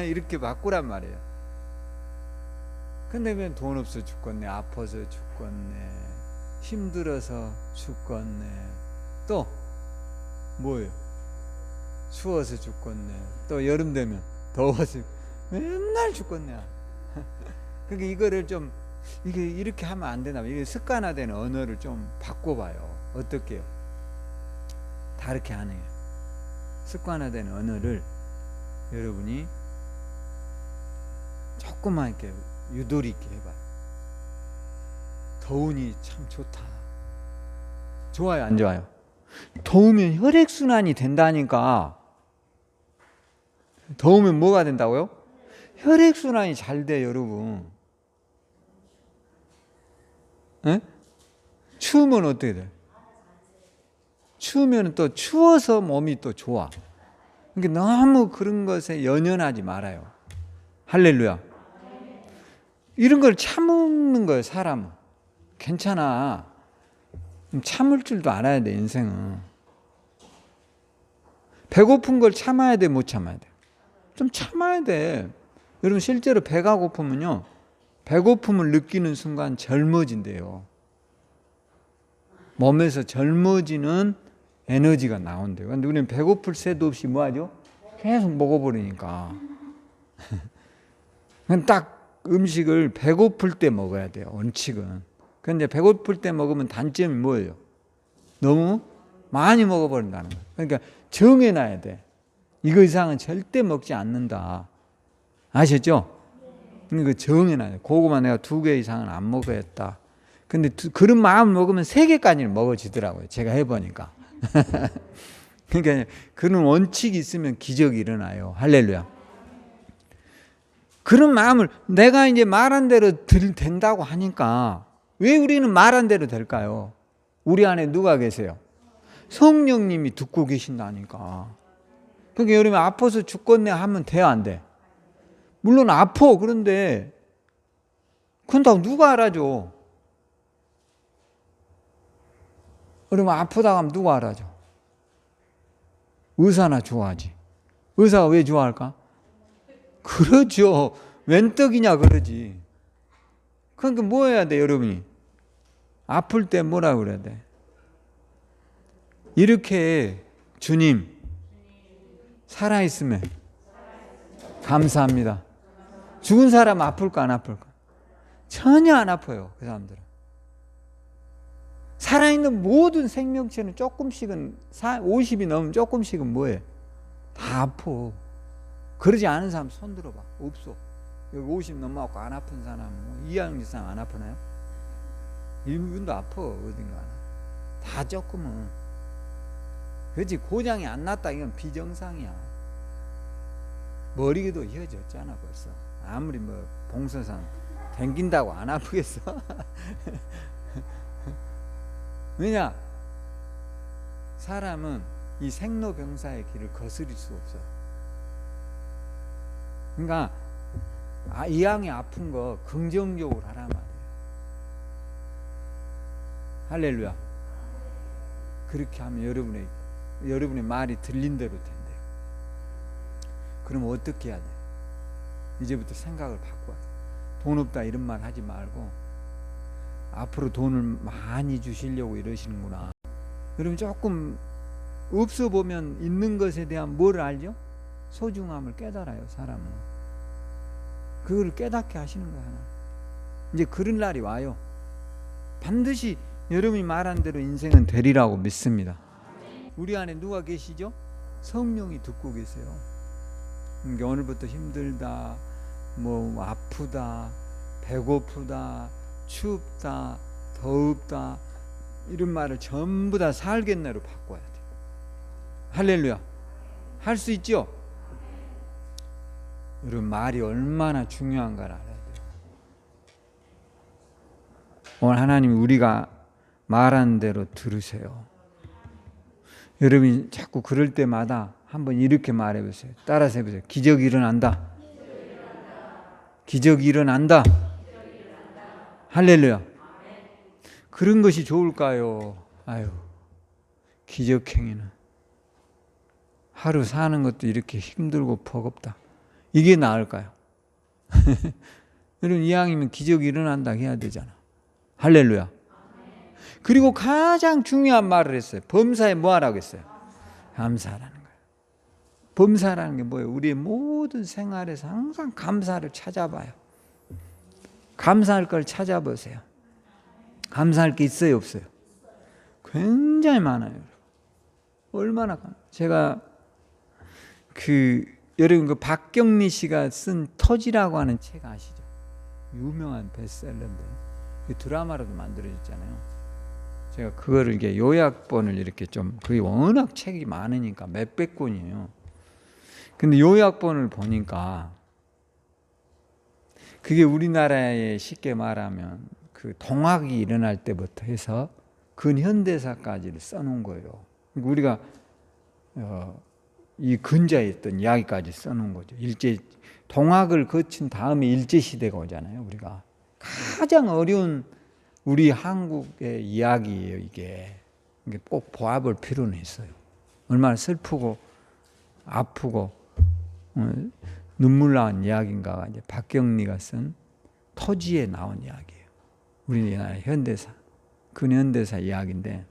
[SPEAKER 1] 이렇게 바꾸란 말이에요. 근데 왜 돈 없어 죽겠네, 아파서 죽겠네, 힘들어서 죽겠네, 또 뭐예요? 추워서 죽겠네, 또 여름 되면 더워서 맨날 죽겠네. 그러니까 이거를 좀 이게 이렇게 하면 안 되나? 이게 습관화된 언어를 좀 바꿔봐요. 어떻게요? 다르게 하네요. 습관화된 언어를 여러분이 조금만 이렇게 유도리 있게 해봐요. 더우니 참 좋다. 좋아요, 안 좋아요? 더우면 혈액순환이 된다니까. 더우면 뭐가 된다고요? 혈액순환이 잘 돼, 여러분. 에? 추우면 어떻게 돼? 추우면 또 추워서 몸이 또 좋아. 그러니까 너무 그런 것에 연연하지 말아요. 할렐루야. 이런 걸 참는 거예요, 사람은. 괜찮아. 참을 줄도 알아야 돼, 인생은. 배고픈 걸 참아야 돼, 못 참아야 돼? 좀 참아야 돼. 여러분, 실제로 배가 고프면요, 배고픔을 느끼는 순간 젊어진대요. 몸에서 젊어지는 에너지가 나온대요. 근데 우리는 배고플 새도 없이 뭐 하죠? 계속 먹어버리니까. 딱 음식을 배고플 때 먹어야 돼요, 원칙은. 그런데 배고플 때 먹으면 단점이 뭐예요? 너무 많이 먹어버린다는 거예요. 그러니까 정해놔야 돼. 이거 이상은 절대 먹지 않는다. 아셨죠? 그러니까 정해놔야 돼. 그거만 내가 2개 이상은 안 먹어야겠다. 근데 그런 마음을 먹으면 3개까지는 먹어지더라고요. 제가 해보니까. 그러니까 그런 원칙이 있으면 기적이 일어나요. 할렐루야. 그런 마음을 내가 이제 말한 대로 된다고 하니까 왜 우리는 말한 대로 될까요? 우리 안에 누가 계세요? 성령님이 듣고 계신다니까. 그러니까 여러분 아파서 죽겠네 하면 돼야 안 돼? 물론 아파. 그런데 그런다고 누가 알아줘? 여러분 아프다고 하면 누가 알아줘? 의사나 좋아하지. 의사가 왜 좋아할까? 그러죠. 웬 떡이냐 그러지. 그러니까 뭐 해야 돼, 여러분이? 아플 때 뭐라 그래야 돼? 이렇게 주님 살아있으면 감사합니다. 죽은 사람 아플까 안 아플까? 전혀 안 아파요, 그 사람들은. 살아있는 모든 생명체는 조금씩은 50이 넘으면 조금씩은 뭐해? 다 아파. 그러지 않은 사람 손 들어봐. 없어. 여기 50 넘어갖고 안 아픈 사람 뭐 2학 이상 안 아프나요? 이분도 아파 어딘가. 다 조금은. 그렇지 고장이 안 났다 이건 비정상이야. 머리도 휘어졌잖아 벌써. 아무리 뭐 봉서산 댕긴다고 안 아프겠어? 왜냐? 사람은 이 생로병사의 길을 거스릴 수 없어요. 그러니까 이왕이 아픈 거 긍정적으로 하란 말이에요. 할렐루야. 그렇게 하면 여러분의 말이 들린 대로 된대요. 그럼 어떻게 해야 돼? 이제부터 생각을 바꿔야 돼. 돈 없다 이런 말 하지 말고 앞으로 돈을 많이 주시려고 이러시는구나. 여러분 조금 없어 보면 있는 것에 대한 뭘 알죠? 소중함을 깨달아요, 사람은. 그걸 깨닫게 하시는 거야, 하나. 이제 그런 날이 와요. 반드시 여러분이 말한 대로 인생은 되리라고 믿습니다. 우리 안에 누가 계시죠? 성령이 듣고 계세요. 그러니까 오늘부터 힘들다, 뭐 아프다, 배고프다, 춥다, 더웁다 이런 말을 전부 다 살겠네로 바꿔야 돼. 할렐루야. 할 수 있죠? 여러분 말이 얼마나 중요한가를 알아야 돼요. 오늘 하나님이 우리가 말한 대로 들으세요. 여러분이 자꾸 그럴 때마다 한번 이렇게 말해보세요. 따라서 해보세요. 기적이 일어난다. 기적이 일어난다. 할렐루야. 그런 것이 좋을까요? 아유, 기적행위는 하루 사는 것도 이렇게 힘들고 버겁다. 이게 나을까요? 여러분 이왕이면 기적이 일어난다 해야 되잖아. 할렐루야. 그리고 가장 중요한 말을 했어요. 범사에 뭐 하라고 했어요? 감사하라는 거예요. 범사라는 게 뭐예요? 우리의 모든 생활에서 항상 감사를 찾아봐요. 감사할 걸 찾아보세요. 감사할 게 있어요, 없어요? 굉장히 많아요. 얼마나 제가 여러분 그 박경리 씨가 쓴 터지라고 하는 책 아시죠? 유명한 베스트셀러인데 드라마로도 만들어졌잖아요. 제가 그거를 이게 요약본을 이렇게 좀 그게 워낙 책이 많으니까 몇백 권이에요. 근데 요약본을 보니까 그게 우리나라에 쉽게 말하면 그 동학이 일어날 때부터 해서 근현대사까지를 써놓은 거예요. 우리가 이 근자에 있던 이야기까지 써놓은 거죠. 동학을 거친 다음에 일제시대가 오잖아요. 우리가 가장 어려운 우리 한국의 이야기예요. 이게 꼭 보아볼 필요는 있어요. 얼마나 슬프고 아프고 눈물 나온 이야기인가가 이제 박경리가 쓴 토지에 나온 이야기예요. 우리나라 현대사, 근현대사 이야기인데,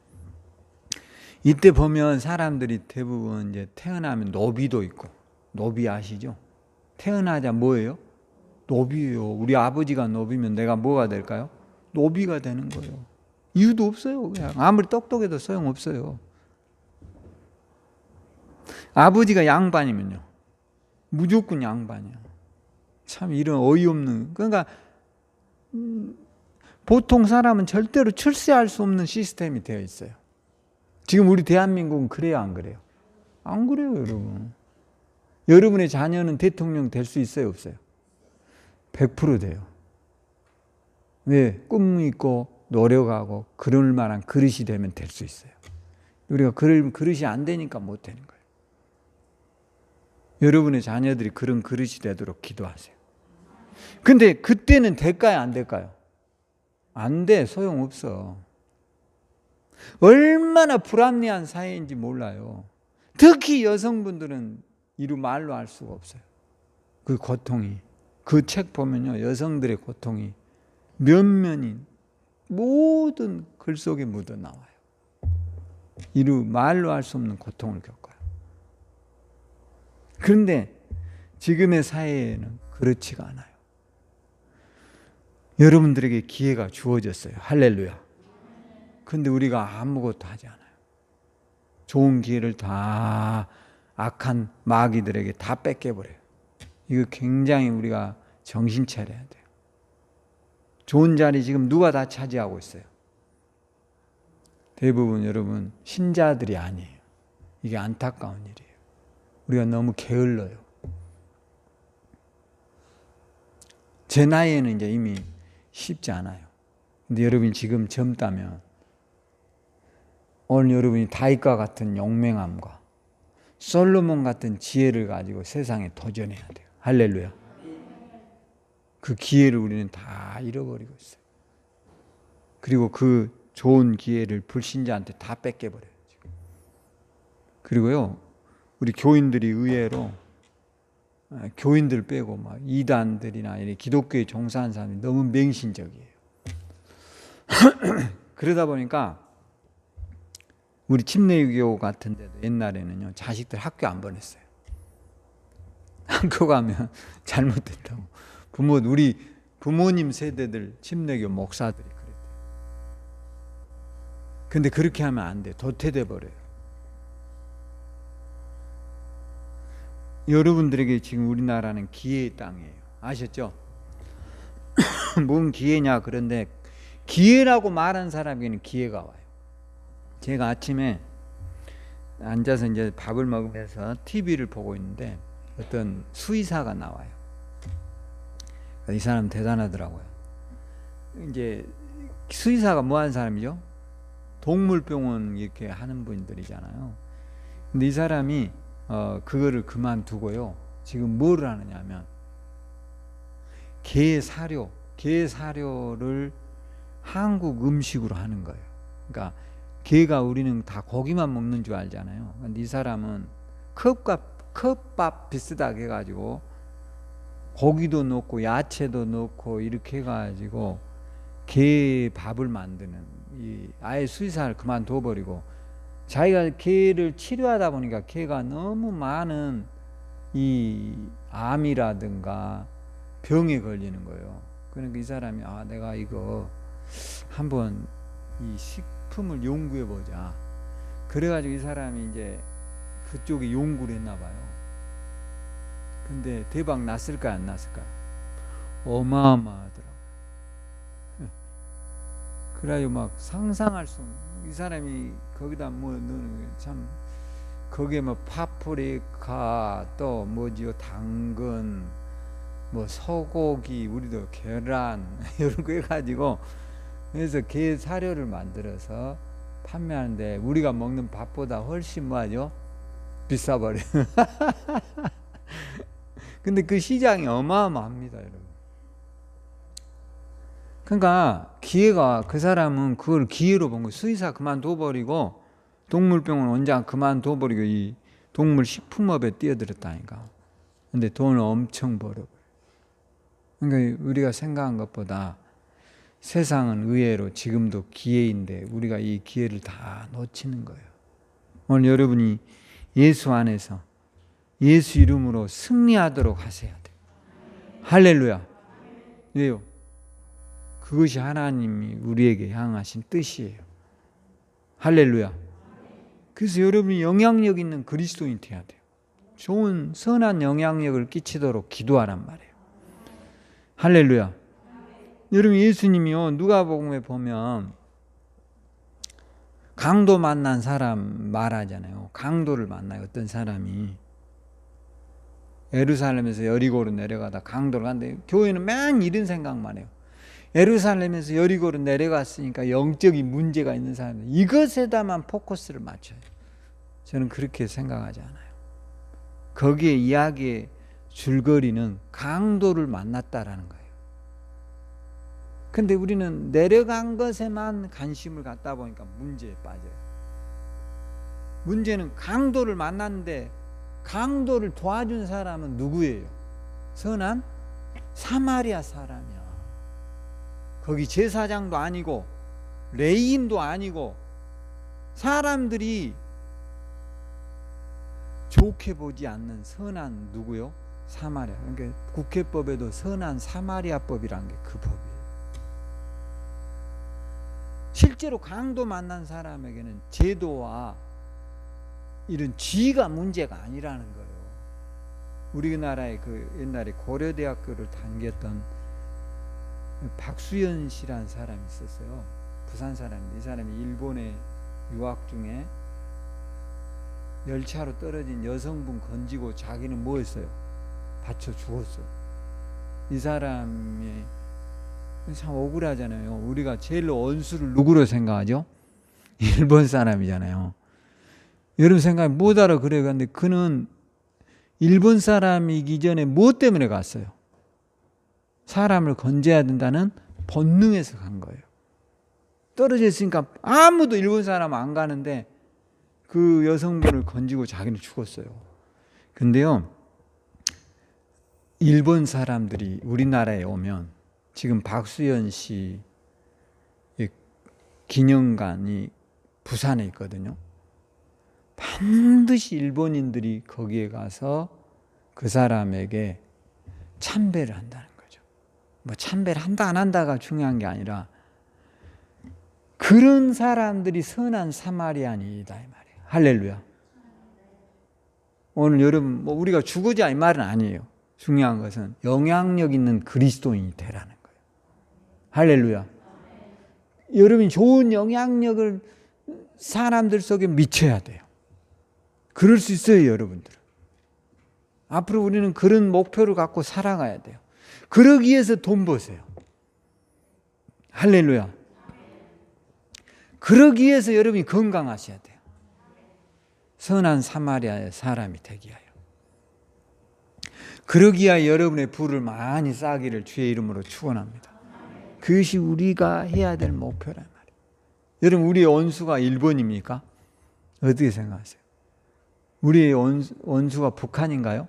[SPEAKER 1] 이때 보면 사람들이 대부분 이제 태어나면 노비도 있고, 노비 아시죠? 태어나자 뭐예요? 노비예요. 우리 아버지가 노비면 내가 뭐가 될까요? 노비가 되는 거예요. 이유도 없어요. 그냥 아무리 똑똑해도 소용없어요. 아버지가 양반이면요, 무조건 양반이야. 참 이런 어이없는, 그러니까 보통 사람은 절대로 출세할 수 없는 시스템이 되어 있어요. 지금 우리 대한민국은 그래요, 안 그래요? 안 그래요, 여러분. 여러분의 자녀는 대통령 될 수 있어요, 없어요? 100% 돼요. 왜? 꿈이 있고 노력하고 그럴 만한 그릇이 되면 될 수 있어요. 우리가 그릇이 안 되니까 못 되는 거예요. 여러분의 자녀들이 그런 그릇이 되도록 기도하세요. 근데 그때는 될까요, 안 될까요? 안 돼. 소용없어. 얼마나 불합리한 사회인지 몰라요. 특히 여성분들은 이루 말로 할 수가 없어요. 그 고통이, 그 책 보면요, 여성들의 고통이 면면인 모든 글 속에 묻어 나와요. 이루 말로 할 수 없는 고통을 겪어요. 그런데 지금의 사회에는 그렇지가 않아요. 여러분들에게 기회가 주어졌어요. 할렐루야. 그런데 우리가 아무것도 하지 않아요. 좋은 기회를 다 악한 마귀들에게 다 뺏겨버려요. 이거 굉장히 우리가 정신 차려야 돼요. 좋은 자리 지금 누가 다 차지하고 있어요? 대부분 여러분 신자들이 아니에요. 이게 안타까운 일이에요. 우리가 너무 게을러요. 제 나이에는 이제 이미 쉽지 않아요. 근데 여러분이 지금 젊다면 오늘 여러분이 다윗과 같은 용맹함과 솔로몬 같은 지혜를 가지고 세상에 도전해야 돼요. 할렐루야. 그 기회를 우리는 다 잃어버리고 있어요. 그리고 그 좋은 기회를 불신자한테 다 뺏겨버려요. 지금. 그리고요, 우리 교인들이 의외로 교인들 빼고 막 이단들이나 이런 기독교에 종사하는 사람이 너무 맹신적이에요. 그러다 보니까 우리 침례교 같은 데도 옛날에는요, 자식들 학교 안 보냈어요. 학교 가면 잘못됐다고. 우리 부모님 세대들 침례교 목사들이 그랬대요. 근데 그렇게 하면 안 돼. 도태돼 버려요. 여러분들에게 지금 우리나라는 기회의 땅이에요. 아셨죠? 뭔 기회냐? 그런데 기회라고 말한 사람에게는 기회가 와요. 제가 아침에 앉아서 이제 밥을 먹으면서 TV를 보고 있는데 어떤 수의사가 나와요. 이 사람 대단하더라고요. 이제 수의사가 뭐 하는 사람이죠? 동물병원 이렇게 하는 분들이잖아요. 근데 이 사람이 그거를 그만두고요, 지금 뭐를 하느냐면 게 사료를 한국 음식으로 하는 거예요. 그러니까 게가 우리는 다 고기만 먹는 줄 알잖아요. 근데 이 사람은 컵밥 비슷하게 해가지고 고기도 넣고 야채도 넣고 이렇게 해가지고 게 밥을 만드는, 아예 수의사를 그만둬버리고 자기가 개를 치료하다 보니까 개가 너무 많은 이 암이라든가 병에 걸리는 거예요. 그러니까 이 사람이 내가 이거 한번 이 식품을 연구해 보자. 그래가지고 이 사람이 이제 그쪽에 연구를 했나 봐요. 근데 대박 났을까요, 안 났을까요? 어마어마하더라고요. 그래가지고 막 상상할 수 없는, 이 사람이 거기다 뭐 넣는 게 참, 거기에 뭐 파프리카 또 뭐지요, 당근, 뭐 소고기, 우리도 계란 이런 거 해가지고 그래서 게 사료를 만들어서 판매하는데 우리가 먹는 밥보다 훨씬 뭐하죠? 비싸버려요. 근데 그 시장이 어마어마합니다, 여러분. 그러니까 기회가, 그 사람은 그걸 기회로 본 거예요. 수의사 그만둬버리고 동물병원 원장 그만둬버리고 이 동물 식품업에 뛰어들었다니까. 근데 돈을 엄청 벌어버려요. 그러니까 우리가 생각한 것보다 세상은 의외로 지금도 기회인데 우리가 이 기회를 다 놓치는 거예요. 오늘 여러분이 예수 안에서 예수 이름으로 승리하도록 하셔야 돼요. 할렐루야. 왜요? 그것이 하나님이 우리에게 향하신 뜻이에요. 할렐루야. 그래서 여러분이 영향력 있는 그리스도인이 돼야 돼요. 좋은 선한 영향력을 끼치도록 기도하란 말이에요. 할렐루야. 여러분 예수님이요 누가복음에 보면 강도 만난 사람 말하잖아요. 강도를 만나요. 어떤 사람이 예루살렘에서 여리고로 내려가다 강도를 갔는데 교회는 맨 이런 생각만 해요. 예루살렘에서 여리고로 내려갔으니까 영적인 문제가 있는 사람들 이것에다만 포커스를 맞춰요. 저는 그렇게 생각하지 않아요. 거기에 이야기의 줄거리는 강도를 만났다라는 거예요. 근데 우리는 내려간 것에만 관심을 갖다 보니까 문제에 빠져요. 문제는 강도를 만났는데 강도를 도와준 사람은 누구예요? 선한 사마리아 사람이야. 거기 제사장도 아니고 레위인도 아니고 사람들이 좋게 보지 않는 선한 누구요? 사마리아. 그러니까 국회법에도 선한 사마리아법이라는 게 그 법이에요. 실제로 강도 만난 사람에게는 제도와 이런 지위가 문제가 아니라는 거예요. 우리나라의 그 옛날에 고려대학교를 다녔던 박수연 씨라는 사람이 있었어요. 부산 사람인데 이 사람이 일본에 유학 중에 열차로 떨어진 여성분 건지고 자기는 뭐 했어요? 다쳐 죽었어요. 이 사람이 참 억울하잖아요. 우리가 제일 원수를 누구로 생각하죠? 일본 사람이잖아요. 여러분 생각해 못 알아 그래요. 근데 그는 일본 사람이기 전에 무엇 때문에 갔어요? 사람을 건져야 된다는 본능에서 간 거예요. 떨어져 있으니까 아무도 일본 사람 안 가는데 그 여성분을 건지고 자기는 죽었어요. 근데요, 일본 사람들이 우리나라에 오면 지금 박수연 씨 기념관이 부산에 있거든요. 반드시 일본인들이 거기에 가서 그 사람에게 참배를 한다는 거죠. 뭐 참배를 한다 안 한다가 중요한 게 아니라 그런 사람들이 선한 사마리안이다 이 말이에요. 할렐루야. 오늘 여러분 뭐 우리가 죽으자 이 말은 아니에요. 중요한 것은 영향력 있는 그리스도인이 되라는 거예요. 할렐루야. 여러분이 좋은 영향력을 사람들 속에 미쳐야 돼요. 그럴 수 있어요, 여러분들. 앞으로 우리는 그런 목표를 갖고 살아가야 돼요. 그러기 위해서 돈 버세요. 할렐루야. 그러기 위해서 여러분이 건강하셔야 돼요. 선한 사마리아의 사람이 되기 위하여. 그러기 위하여 여러분의 부를 많이 쌓기를 주의 이름으로 축원합니다. 그것이 우리가 해야 될 목표란 말이에요. 여러분 우리의 원수가 일본입니까? 어떻게 생각하세요? 우리의 원수가 북한인가요?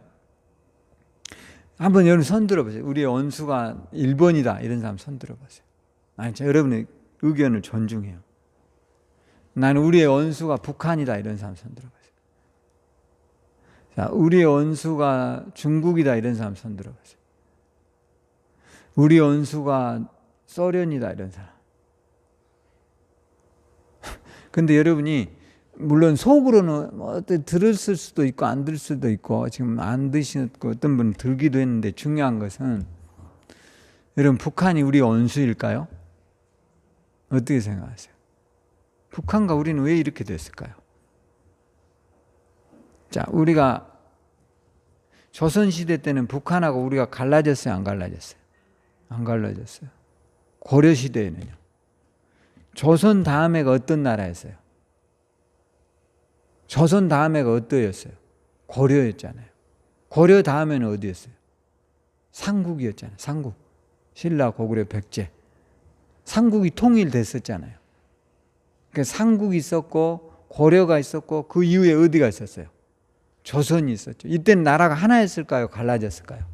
[SPEAKER 1] 한번 여러분 손 들어보세요. 우리의 원수가 일본이다 이런 사람 손 들어보세요. 아니, 여러분의 의견을 존중해요. 나는 우리의 원수가 북한이다 이런 사람 손 들어보세요. 자, 우리의 원수가 중국이다 이런 사람 손 들어보세요. 우리의 원수가 소련이다 이런 사람. 근데 여러분이 물론 속으로는 뭐 들었을 수도 있고 안 들을 수도 있고 지금 안 드시고 어떤 분은 들기도 했는데 중요한 것은 여러분 북한이 우리 원수일까요? 어떻게 생각하세요? 북한과 우리는 왜 이렇게 됐을까요? 자, 우리가 조선시대 때는 북한하고 우리가 갈라졌어요, 안 갈라졌어요? 안 갈라졌어요. 고려시대에는요. 조선 다음에가 어떤 나라였어요? 조선 다음에가 어떠였어요? 고려였잖아요. 고려 다음에는 어디였어요? 삼국이었잖아요. 삼국. 신라, 고구려, 백제. 삼국이 통일됐었잖아요. 그러니까 삼국이 있었고 고려가 있었고 그 이후에 어디가 있었어요? 조선이 있었죠. 이때는 나라가 하나였을까요? 갈라졌을까요?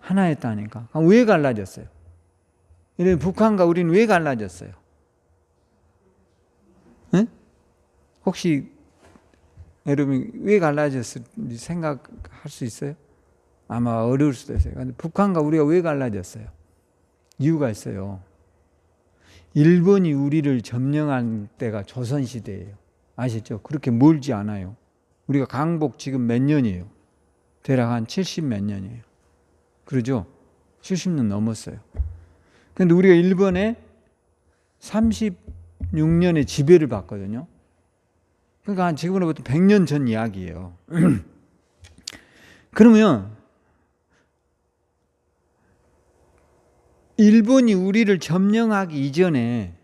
[SPEAKER 1] 하나였다니까. 그럼 왜 갈라졌어요? 이런 북한과 우리는 왜 갈라졌어요? 응? 혹시 여러분 왜 갈라졌을지 생각할 수 있어요? 아마 어려울 수도 있어요. 근데 북한과 우리가 왜 갈라졌어요? 이유가 있어요. 일본이 우리를 점령한 때가 조선시대예요. 아시죠? 그렇게 멀지 않아요. 우리가 강복 지금 몇 년이에요? 대략 한 70 몇 년이에요. 그러죠? 70년 넘었어요. 그런데 우리가 일본에 36년의 지배를 받거든요. 그러니까 지금으로부터 100년 전 이야기예요. 그러면 일본이 우리를 점령하기 이전에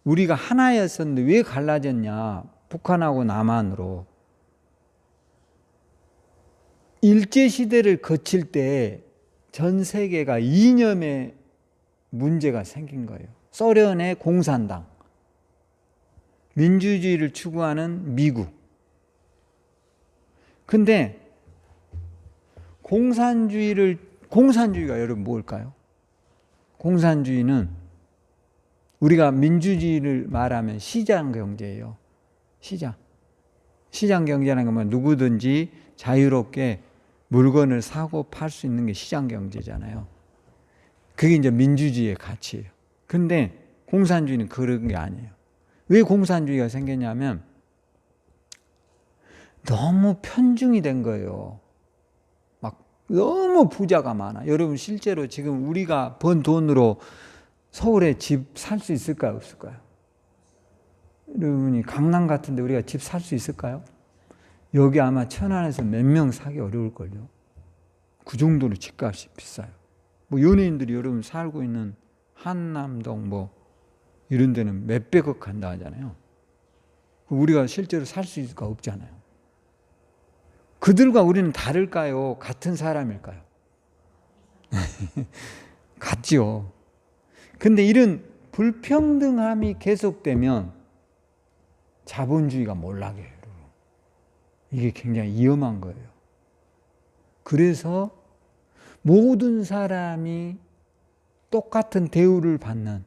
[SPEAKER 1] 우리가 하나였었는데 왜 갈라졌냐? 북한하고 남한으로. 일제시대를 거칠 때 전 세계가 이념의 문제가 생긴 거예요. 소련의 공산당, 민주주의를 추구하는 미국. 근데 공산주의가 여러분 뭘까요? 공산주의는 우리가 민주주의를 말하면 시장 경제예요. 시장 경제라는 건 누구든지 자유롭게 물건을 사고 팔 수 있는 게 시장 경제잖아요. 그게 이제 민주주의의 가치예요. 근데 공산주의는 그런 게 아니에요. 왜 공산주의가 생겼냐면 너무 편중이 된 거예요. 막 너무 부자가 많아. 여러분 실제로 지금 우리가 번 돈으로 서울에 집 살 수 있을까요? 없을까요? 여러분이 강남 같은데 우리가 집 살 수 있을까요? 여기 아마 천안에서 몇 명 사기 어려울걸요. 그 정도로 집값이 비싸요. 뭐 연예인들이 여러분 살고 있는 한남동 뭐 이런 데는 몇백억 한다 하잖아요. 우리가 실제로 살 수 있을까? 없잖아요. 그들과 우리는 다를까요? 같은 사람일까요? 같지요. 근데 이런 불평등함이 계속되면 자본주의가 몰락해요. 이게 굉장히 위험한 거예요. 그래서 모든 사람이 똑같은 대우를 받는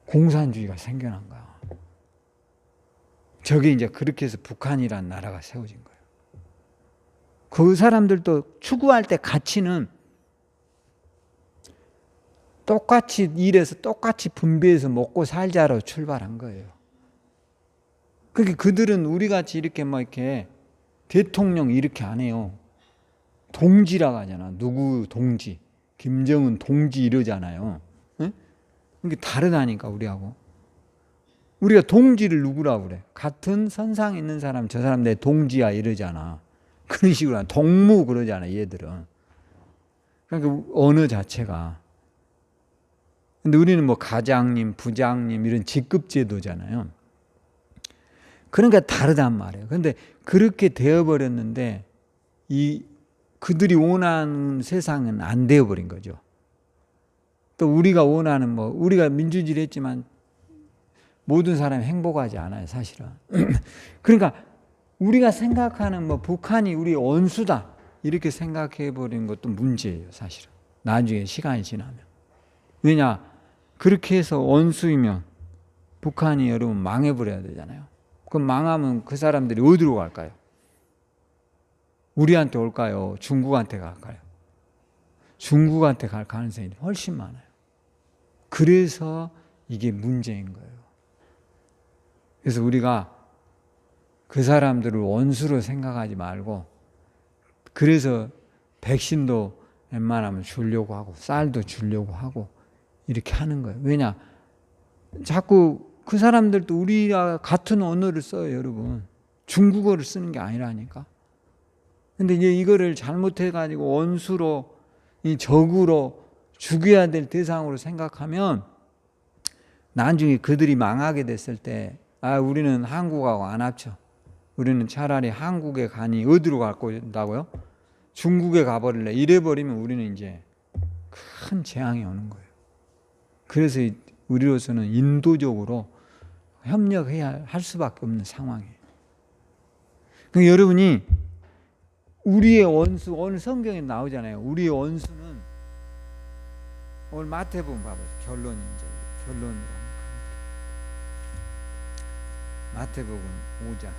[SPEAKER 1] 공산주의가 생겨난 거야. 저게 이제 그렇게 해서 북한이라는 나라가 세워진 거예요. 그 사람들도 추구할 때 가치는 똑같이 일해서 똑같이 분배해서 먹고 살자로 출발한 거예요. 그러니까 그들은 우리 같이 이렇게 뭐 이렇게 대통령 이렇게 안 해요. 동지라고 하잖아. 누구 동지, 김정은 동지 이러잖아요. 응? 이게 다르다니까 우리하고. 우리가 동지를 누구라고 그래? 같은 선상에 있는 사람, 저 사람 내 동지야 이러잖아. 그런 식으로 동무 그러잖아 얘들은. 그러니까 언어 자체가. 근데 우리는 뭐 가장님, 부장님 이런 직급 제도잖아요. 그러니까 다르단 말이에요. 그런데 그렇게 되어버렸는데 그들이 원하는 세상은 안 되어버린 거죠. 또 우리가 원하는 우리가 민주주의를 했지만 모든 사람이 행복하지 않아요, 사실은. 그러니까 우리가 생각하는 북한이 우리 원수다 이렇게 생각해 버리는 것도 문제예요, 사실은. 나중에 시간이 지나면. 왜냐? 그렇게 해서 원수이면 북한이 여러분 망해버려야 되잖아요. 그럼 망하면 그 사람들이 어디로 갈까요? 우리한테 올까요? 중국한테 갈까요? 중국한테 갈 가능성이 훨씬 많아요. 그래서 이게 문제인 거예요. 그래서 우리가 그 사람들을 원수로 생각하지 말고, 그래서 백신도 웬만하면 주려고 하고 쌀도 주려고 하고 이렇게 하는 거예요. 왜냐? 자꾸 그 사람들도 우리와 같은 언어를 써요, 여러분. 중국어를 쓰는 게 아니라니까. 근데 이제 이거를 잘못해가지고 원수로, 이 적으로 죽여야 될 대상으로 생각하면 나중에 그들이 망하게 됐을 때, 우리는 한국하고 안 합쳐. 우리는 차라리 한국에 가니 어디로 갈 거다고요? 중국에 가버릴래. 이래버리면 우리는 이제 큰 재앙이 오는 거예요. 그래서 우리로서는 인도적으로 협력해야 할 수밖에 없는 상황이에요. 그러니까 여러분이 우리의 원수, 오늘 성경에 나오잖아요. 우리의 원수는, 오늘 마태복음 봐봐요. 결론이 이제 결론으로 마태복음 5장.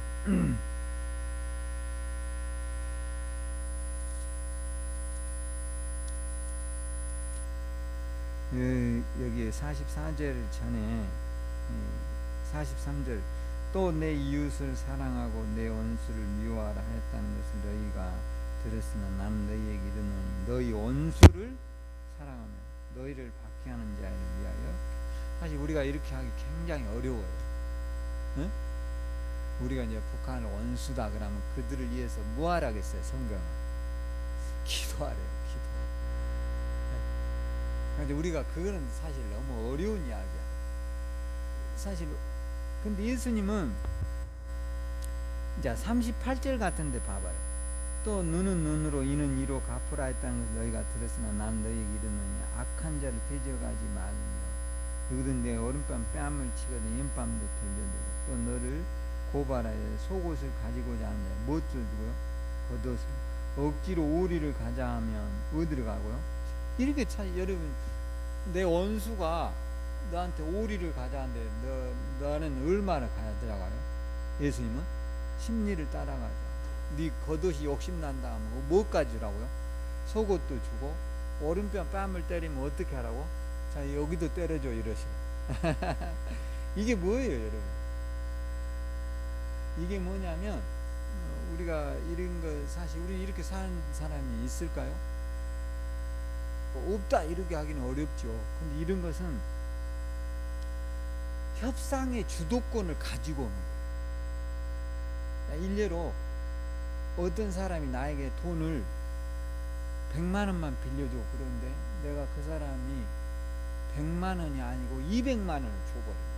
[SPEAKER 1] 여기 44절 전에 43절, 또 내 이웃을 사랑하고 내 원수를 미워하라 했다는 것을 너희가 들었으나 나는 너희에게 이르노니 너희 원수를 사랑하며 너희를 박해하는 자를 위하여. 사실 우리가 이렇게 하기 굉장히 어려워요. 응? 우리가 이제 북한을 원수다 그러면 그들을 위해서 뭐 하라겠어요? 성경은 기도하래요. 기도. 그런데 우리가 그거는 사실 너무 어려운 이야기야. 사실 근데 예수님은 이제 38절 같은데 봐봐요. 또 눈은 눈으로 이는 이로 갚으라 했다는 것을 너희가 들었으나 나는 너희에게 이르노니 악한 자를 대적하지 말며 누구든 내 오른밤 뺨을 치거든 왼밤도 돌려주고 또 너를 고발하여 속옷을 가지고자 하는 자 무엇을 두고요? 겉옷을 억지로 오리를 가자 하면 어디로 가고요? 이렇게 여러분, 내 원수가 너한테 오리를 가자 하는데 너는 얼마나 가야 들어가요? 예수님은 심리를 따라가자. 네 겉옷이 욕심난다 하면 뭐까지 주라고요? 속옷도 주고 오른편 뺨을 때리면 어떻게 하라고? 자, 여기도 때려줘 이러시고. 이게 뭐예요, 여러분? 이게 뭐냐면 우리가 이런 거, 사실 우리 이렇게 사는 사람이 있을까요? 없다 이렇게 하기는 어렵죠. 근데 이런 것은 협상의 주도권을 가지고 오는 거예요. 일례로 어떤 사람이 나에게 돈을 100만 원만 빌려줘. 그런데 내가 그 사람이 100만 원이 아니고 200만 원을 줘버려요.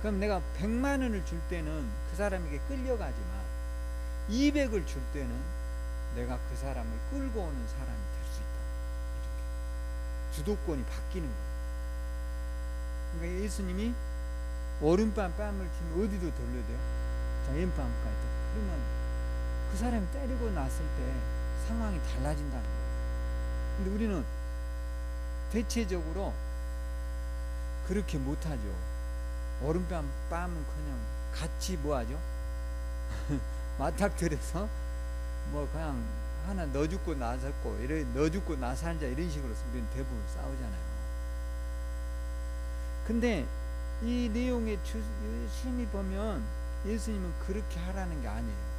[SPEAKER 1] 그럼 내가 100만 원을 줄 때는 그 사람에게 끌려가지만 200을 줄 때는 내가 그 사람을 끌고 오는 사람이 될 수 있다. 이렇게 주도권이 바뀌는 거예요. 그러니까 예수님이 오른밤 뺨을 치면 어디도 돌려줘요? 자, 왼밤까지. 그러면 그 사람이 때리고 났을 때 상황이 달라진다는 거예요. 근데 우리는 대체적으로 그렇게 못하죠. 오른밤 뺨은 그냥 같이 뭐하죠? 맞닥뜨려서 뭐 그냥 하나 너 죽고 나 살고 너 죽고 나 살자 이런 식으로 우리는 대부분 싸우잖아요. 근데 이 내용의 심히 보면 예수님은 그렇게 하라는 게 아니에요.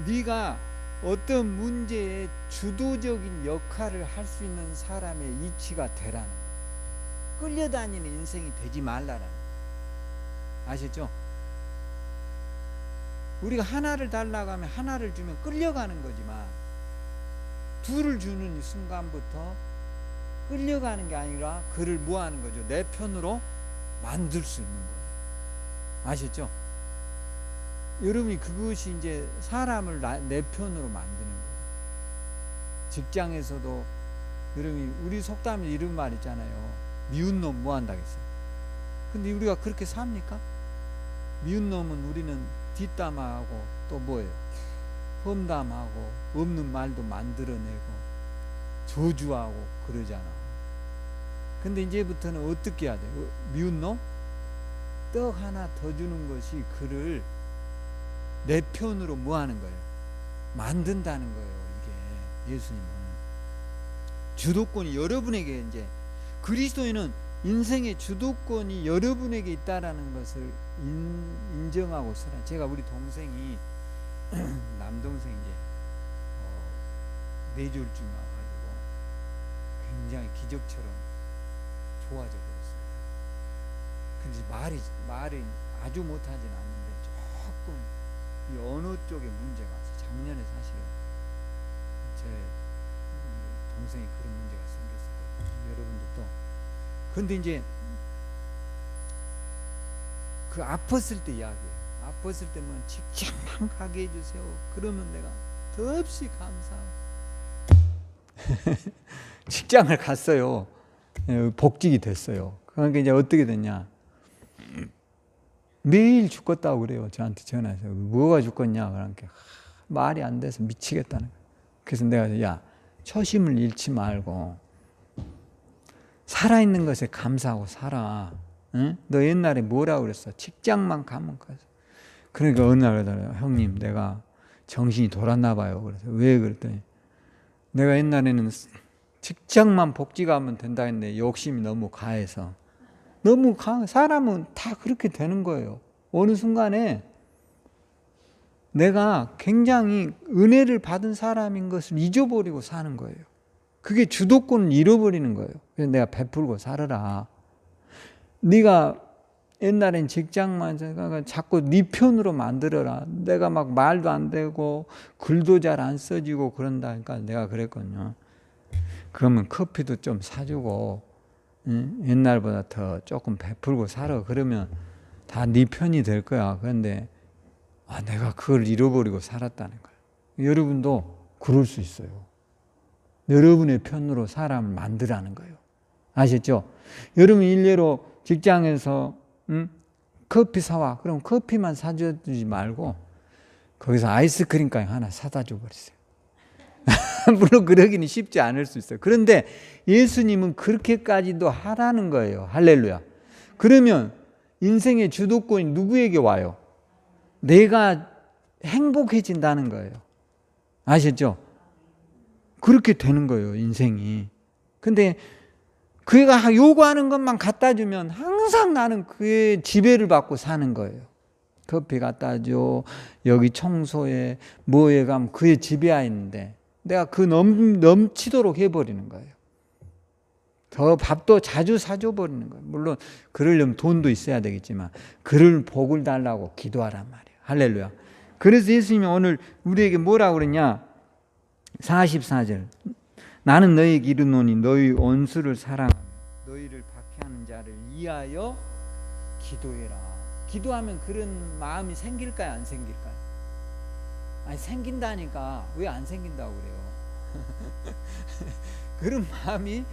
[SPEAKER 1] 네가 어떤 문제에 주도적인 역할을 할 수 있는 사람의 이치가 되라는 거예요. 끌려다니는 인생이 되지 말라라는 거예요. 아시죠? 우리가 하나를 달라고 하면 하나를 주면 끌려가는 거지만 둘을 주는 순간부터 끌려가는 게 아니라 그를 뭐 하는 거죠? 내 편으로 만들 수 있는 거예요. 아셨죠? 여러분이 그것이 이제 사람을 내 편으로 만드는 거예요. 직장에서도 여러분이 우리 속담에 이런 말 있잖아요. 미운 놈 뭐 한다겠어요. 근데 우리가 그렇게 삽니까? 미운 놈은 우리는 뒷담화하고 또 뭐예요? 험담하고 없는 말도 만들어내고 저주하고 그러잖아. 근데 이제부터는 어떻게 해야 돼? 미운 놈? 떡 하나 더 주는 것이 그를 내 편으로 뭐 하는 거예요? 만든다는 거예요. 이게 예수님은 주도권이 여러분에게, 이제 그리스도인은 인생의 주도권이 여러분에게 있다라는 것을 인정하고 살아요. 제가 우리 동생이 남동생 이제 뇌졸중이 와가지고 굉장히 기적처럼 좋아져 버렸어요. 근데 말이 아주 못하진 않는데 조금 이 어느 쪽에 문제가 있어요. 작년에 사실은 제 동생이 그런 문제가 생겼어요. 여러분들도. 그런데 이제 그 아팠을 때 이야기해요. 아팠을 때만 직장만 가게 해주세요. 그러면 내가 더없이 감사하고 직장을 갔어요. 복직이 됐어요. 그러니까 이제 어떻게 됐냐? 매일 죽겠다고 그래요. 저한테 전화해서 뭐가 죽겠냐? 그러니까 말이 안 돼서 미치겠다는 거예요. 그래서 내가 야 초심을 잃지 말고 살아있는 것에 감사하고 살아. 응? 너 옛날에 뭐라고 그랬어? 직장만 가면 가서. 그러니까 어느 날 그러더라고요. 형님 내가 정신이 돌았나 봐요. 그래서 왜 그랬더니 내가 옛날에는 직장만 복직하면 된다 했는데 욕심이 너무 가해서 너무 사람은 다 그렇게 되는 거예요. 어느 순간에 내가 굉장히 은혜를 받은 사람인 것을 잊어버리고 사는 거예요. 그게 주도권을 잃어버리는 거예요. 그래서 내가 베풀고 살아라. 네가 옛날엔 직장만 자꾸 네 편으로 만들어라. 내가 막 말도 안 되고 글도 잘 안 써지고 그런다니까 내가 그랬거든요. 그러면 커피도 좀 사주고 옛날보다 더 조금 베풀고 살아. 그러면 다 네 편이 될 거야. 그런데 내가 그걸 잃어버리고 살았다는 거예요. 여러분도 그럴 수 있어요. 여러분의 편으로 사람을 만들라는 거예요. 아셨죠? 여러분 일례로 직장에서 커피 사와. 그럼 커피만 사주지 말고 거기서 아이스크림까지 하나 사다 줘버리세요. 물론 그러기는 쉽지 않을 수 있어요. 그런데 예수님은 그렇게까지도 하라는 거예요. 할렐루야. 그러면 인생의 주도권이 누구에게 와요? 내가 행복해진다는 거예요. 아셨죠? 그렇게 되는 거예요, 인생이. 근데 그가 요구하는 것만 갖다 주면 항상 나는 그의 지배를 받고 사는 거예요. 커피 갖다 줘, 여기 청소해, 뭐에 가면 그의 지배하에 있는데 내가 그 넘치도록 해버리는 거예요. 더 밥도 자주 사줘 버리는 거예요. 물론 그러려면 돈도 있어야 되겠지만 그를 복을 달라고 기도하란 말이에요. 할렐루야. 그래서 예수님이 오늘 우리에게 뭐라고 그랬냐? 44절. 나는 너희에게 이르노니 너희 원수를 사랑하며 너희를 박해하는 자를 위하여 기도해라. 기도하면 그런 마음이 생길까요? 안 생길까요? 아니 생긴다니까. 왜 안 생긴다고 그래요? 그런 마음이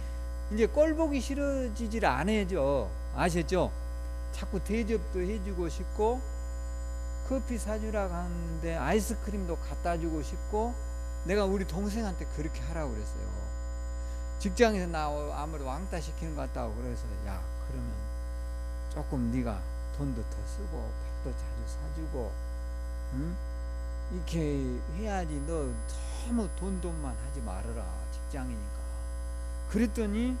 [SPEAKER 1] 이제 꼴보기 싫어지질 않아야죠. 아셨죠? 자꾸 대접도 해주고 싶고 커피 사주라고 하는데 아이스크림도 갖다 주고 싶고 내가 우리 동생한테 그렇게 하라고 그랬어요. 직장에서 나 아무래도 왕따 시키는 것 같다고 그래서 야 그러면 조금 네가 돈도 더 쓰고 밥도 자주 사주고 응? 이렇게 해야지. 너 너무 돈만 하지 말아라. 직장이니까. 그랬더니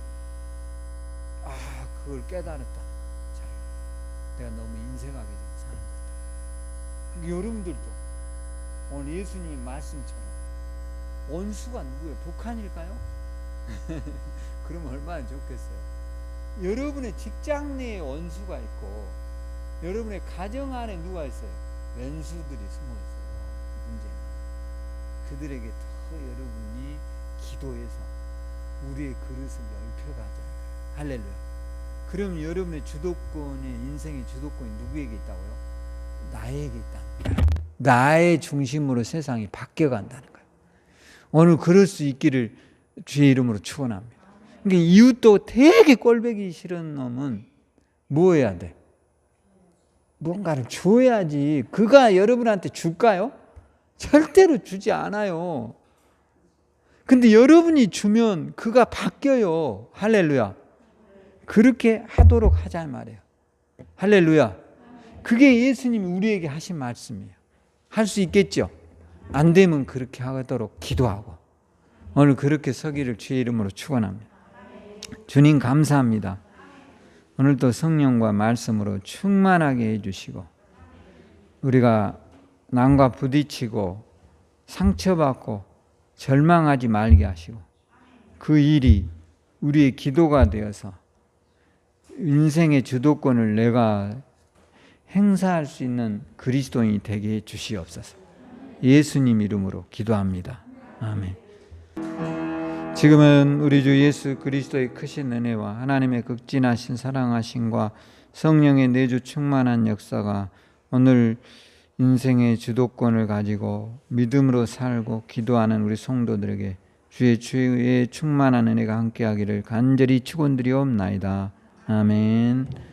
[SPEAKER 1] 그걸 깨달았다는 거예요. 내가 너무 인색하게 좀 사는 거다. 여러분들도 오늘 예수님 말씀처럼 원수가 누구예요? 북한일까요? 그럼 얼마나 좋겠어요. 여러분의 직장 내에 원수가 있고 여러분의 가정 안에 누가 있어요? 왼수들이 숨어 있어요. 문제는 그들에게 더 여러분이 기도해서 우리의 그릇을 넓혀가자. 할렐루야. 그럼 여러분의 주도권의 인생의 주도권이 누구에게 있다고요? 나에게 있다는 거예요. 나의 중심으로 세상이 바뀌어간다는 거예요. 오늘 그럴 수 있기를 주의 이름으로 축원합니다. 그러니까 이웃도 되게 꼴보기 싫은 놈은 뭐 해야 돼? 뭔가를 줘야지. 그가 여러분한테 줄까요? 절대로 주지 않아요. 근데 여러분이 주면 그가 바뀌어요. 할렐루야. 그렇게 하도록 하자 말이에요. 할렐루야. 그게 예수님이 우리에게 하신 말씀이에요. 할 수 있겠죠? 안 되면 그렇게 하도록 기도하고 오늘 그렇게 서기를 주의 이름으로 축원합니다. 주님 감사합니다. 오늘도 성령과 말씀으로 충만하게 해주시고 우리가 남과 부딪히고 상처받고 절망하지 말게 하시고 그 일이 우리의 기도가 되어서 인생의 주도권을 내가 행사할 수 있는 그리스도인이 되게 해 주시옵소서. 예수님 이름으로 기도합니다. 아멘. 지금은 우리 주 예수 그리스도의 크신 은혜와 하나님의 극진하신 사랑하심과 성령의 내주 충만한 역사가 오늘 인생의 주도권을 가지고 믿음으로 살고 기도하는 우리 성도들에게 주의 충만한 은혜가 함께하기를 간절히 축원드리옵나이다. 아멘.